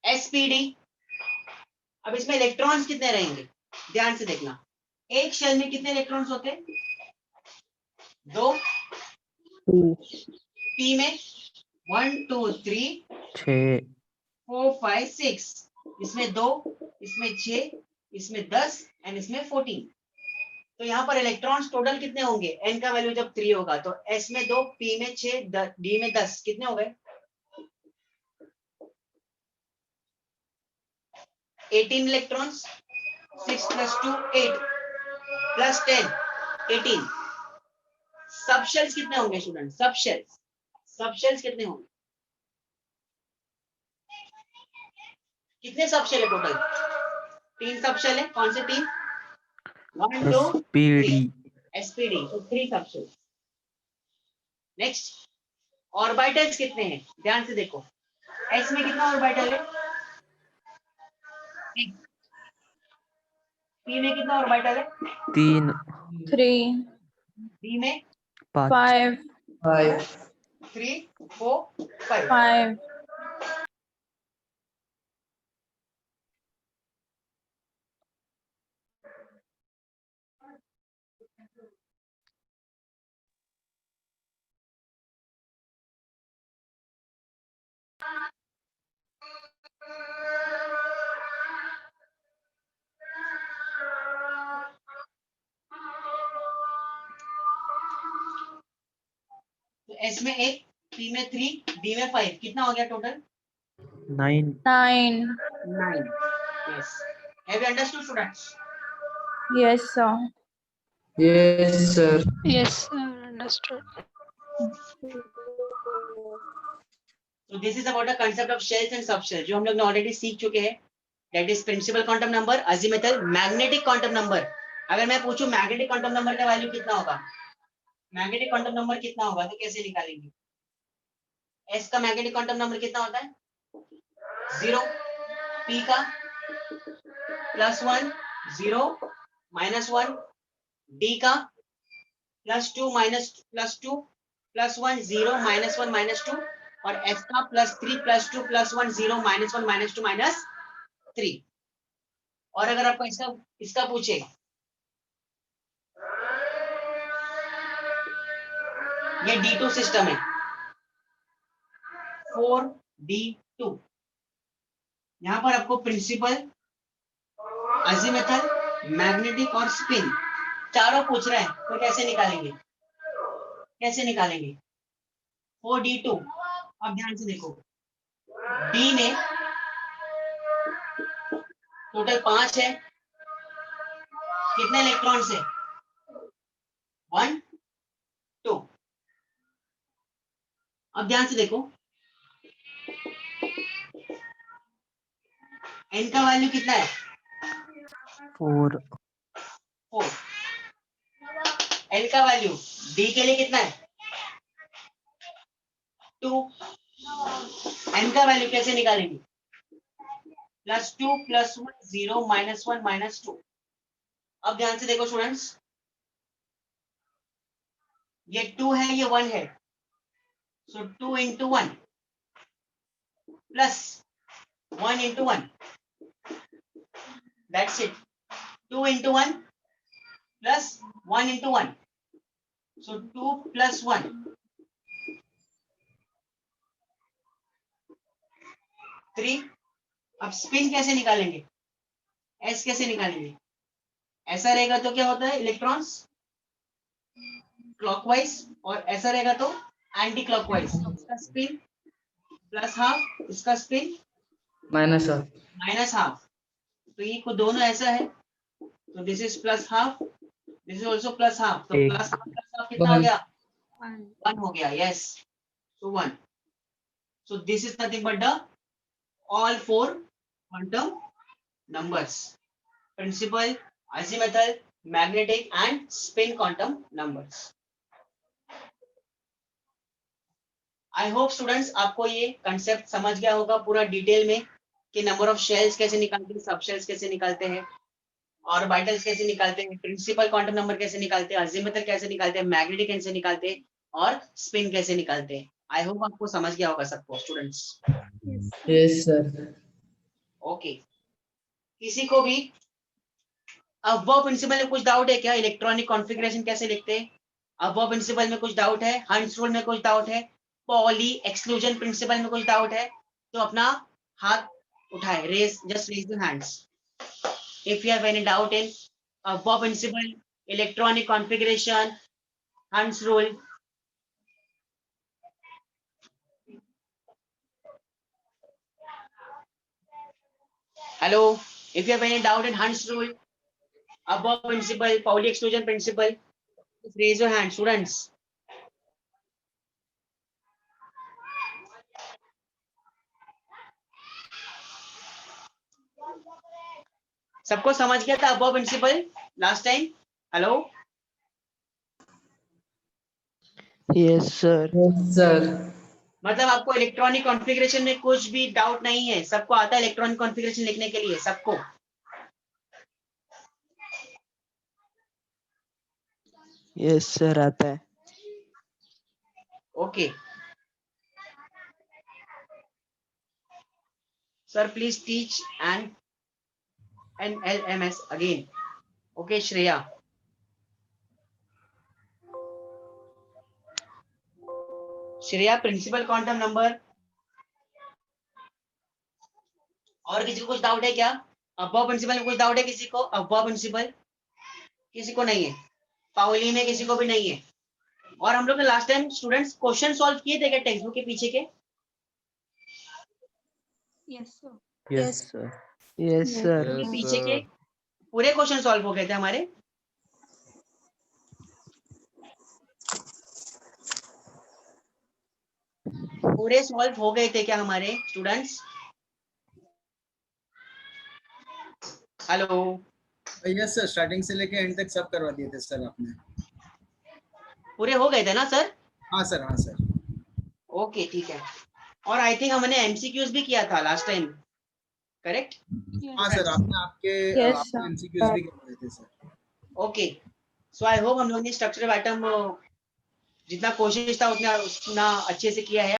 SPD। अब इसमें इलेक्ट्रॉन्स कितने रहेंगे, ध्यान से देखना। एक शेल में कितने इलेक्ट्रॉन्स होते हैं? 2। 2. p में 1 2 3 6 4 5 6, इसमें 2, इसमें 6, इसमें 10 एंड इसमें 14। तो यहाँ पर इलेक्ट्रॉन्स टोटल कितने होंगे? n का वैल्यू जब 3 होगा तो s में 2, p में 6, d में 10, कितने हो गए? 18 इलेक्ट्रॉन्स। 6 plus 2 8 plus 10 18। सबशेल्स कितने होंगे स्टूडेंट? सबशेल्स कितने होंगे? कितने सबशेल है टोटल? 3 सबशेल है। कौन से 3? 1 2 SPD 3 SPD, तो 3 सबशेल। नेक्स्ट, ऑर्बिटल्स कितने हैं? ध्यान से देखो, s में कितना ऑर्बिटल है? p में कितना ऑर्बिटल है? 3 3 d में 5 5 3 4 5। 5 तो s में 1, p में 3, d में 5, कितना हो गया total? 9 9 9। Yes. Have you understood, students? Yes, sir. Yes, sir. Yes, sir. Understood. So this is about the concept of shells and subshells, जो हम लोग ने ऑलरेडी सीख चुके हैं। That is principal quantum number, azimuthal, magnetic quantum number. अगर मैं पूछूं मैग्नेटिक क्वांटम नंबर का वैल्यू कितना होगा, मैग्नेटिक क्वांटम नंबर कितना होगा, तो कैसे निकालेंगे? s का मैग्नेटिक क्वांटम नंबर कितना होता है? 0। p का +1 0 -1, d का +2 +2 +1 0 -1 -2, और s का +3 +2 +1 0 -1 -2 -3। और अगर आपको इसका पूछे, ये D2 सिस्टम है, 4D2। यहाँ पर आपको प्रिंसिपल, अजीमुथल, मैग्नेटिक और स्पिन चारों पूछ रहे हैं, तो कैसे निकालेंगे? 4D2। अब ध्यान से देखो, D में टोटल 5 है, कितने इलेक्ट्रॉन्स है? 1 2। अब ध्यान से देखो, n का वैल्यू कितना है? 4 4। n का वैल्यू d के लिए कितना है? 2। n का वैल्यू कैसे निकालेंगे? +2 +1 0 -1 -2। अब ध्यान से देखो स्टूडेंट्स, ये 2 है, ये 1 है, सो 2 into 1 plus 1 into 1, that's it। 2 into 1 plus 1 into 1, so 2 plus 1, 3 अब स्पिन कैसे निकालेंगे, एस कैसे निकालेंगे? ऐसा रहेगा तो क्या होता है, इलेक्ट्रॉन्स क्लॉकवाइज, और ऐसा रहेगा तो एंटी क्लॉकवाइज। इसका स्पिन प्लस हाफ, इसका स्पिन -1. Minus half. तो ये को दोनों ऐसा है, तो this is plus half, this is also plus half, तो एक। प्लस हाफ कितना हो One. गया, 1 हो गया, यस, तो 1। So this is nothing but the all 4 quantum numbers: principal, azimuthal, magnetic and spin quantum numbers. I hope students आपको ये कंसेप्ट समझ गया होगा पूरा डिटेल में कि नंबर ऑफ शेल्स कैसे निकालते हैं, सब शेल्स कैसे निकालते हैं, ऑर्बिटल्स कैसे निकालते हैं, प्रिंसिपल क्वांटम नंबर कैसे निकालते हैं, अजीमुथल कैसे निकालते हैं, मैग्नेटिक कैसे निकालते हैं और स्पिन कैसे निकालते हैं। आई होप आपको समझ गया होगा सबको स्टूडेंट्स। Yes, sir. ओके, किसी को भी अबव प्रिंसिपल में कुछ डाउट है क्या? इलेक्ट्रॉनिक कॉन्फ़िगरेशन कैसे लिखते हैं, अबव प्रिंसिपल में कुछ डाउट है, हंस रूल में कुछ डाउट है, पॉली एक्सक्लूजन प्रिंसिपल में कुछ डाउट है, तो अपना हाथ उठाए, just raise your hands if you have any doubt in Aufbau principle, electronic configuration, Hund's rule. Hello, if you have any doubt in Hunt's rule, above principle, Pauli exclusion principle, just raise your hand, students. सबको समझ गया था above principle last time? Hello, Yes, sir. Yes, sir. मतलब आपको electronic configuration में कुछ भी doubt नहीं है, सबको आता है इलेक्ट्रॉनिक कॉन्फ़िगरेशन लिखने के लिए, सबको? Yes, sir. आता है। Okay sir, please teach and NLMS again. Okay Shreya, Shreya principal quantum number. और किसी को कुछ डाउट है क्या? अबव प्रिंसिपल में कुछ डाउट है किसी को? अबव प्रिंसिपल किसी को नहीं है, पाउली में किसी को भी नहीं है। और हम लोग ने last time students question solve किए थे क्या टेक्स्ट बुक के पीछे के? Yes, sir. Yes, sir. के पीछे के पूरे क्वेश्चन सॉल्व हो गए थे हमारे? पूरे सॉल्व हो गए थे क्या हमारे students? Hello, yes sir, starting से लेके एंड तक सब करवा दिए थे सर आपने। पूरे हो गए थे ना सर? हाँ सर, हाँ सर। ओके ठीक है। और आई थिंक हमने एमसीक्यूज भी किया था लास्ट टाइम, करेक्ट? हाँ सर, आपने Yes, आपके sir. एमसीक्यूज भी करवाए थे sir. Okay, so I hope हम लोगों ने स्ट्रक्चर एटम जितना कोशिश था उतना अच्छे से किया है।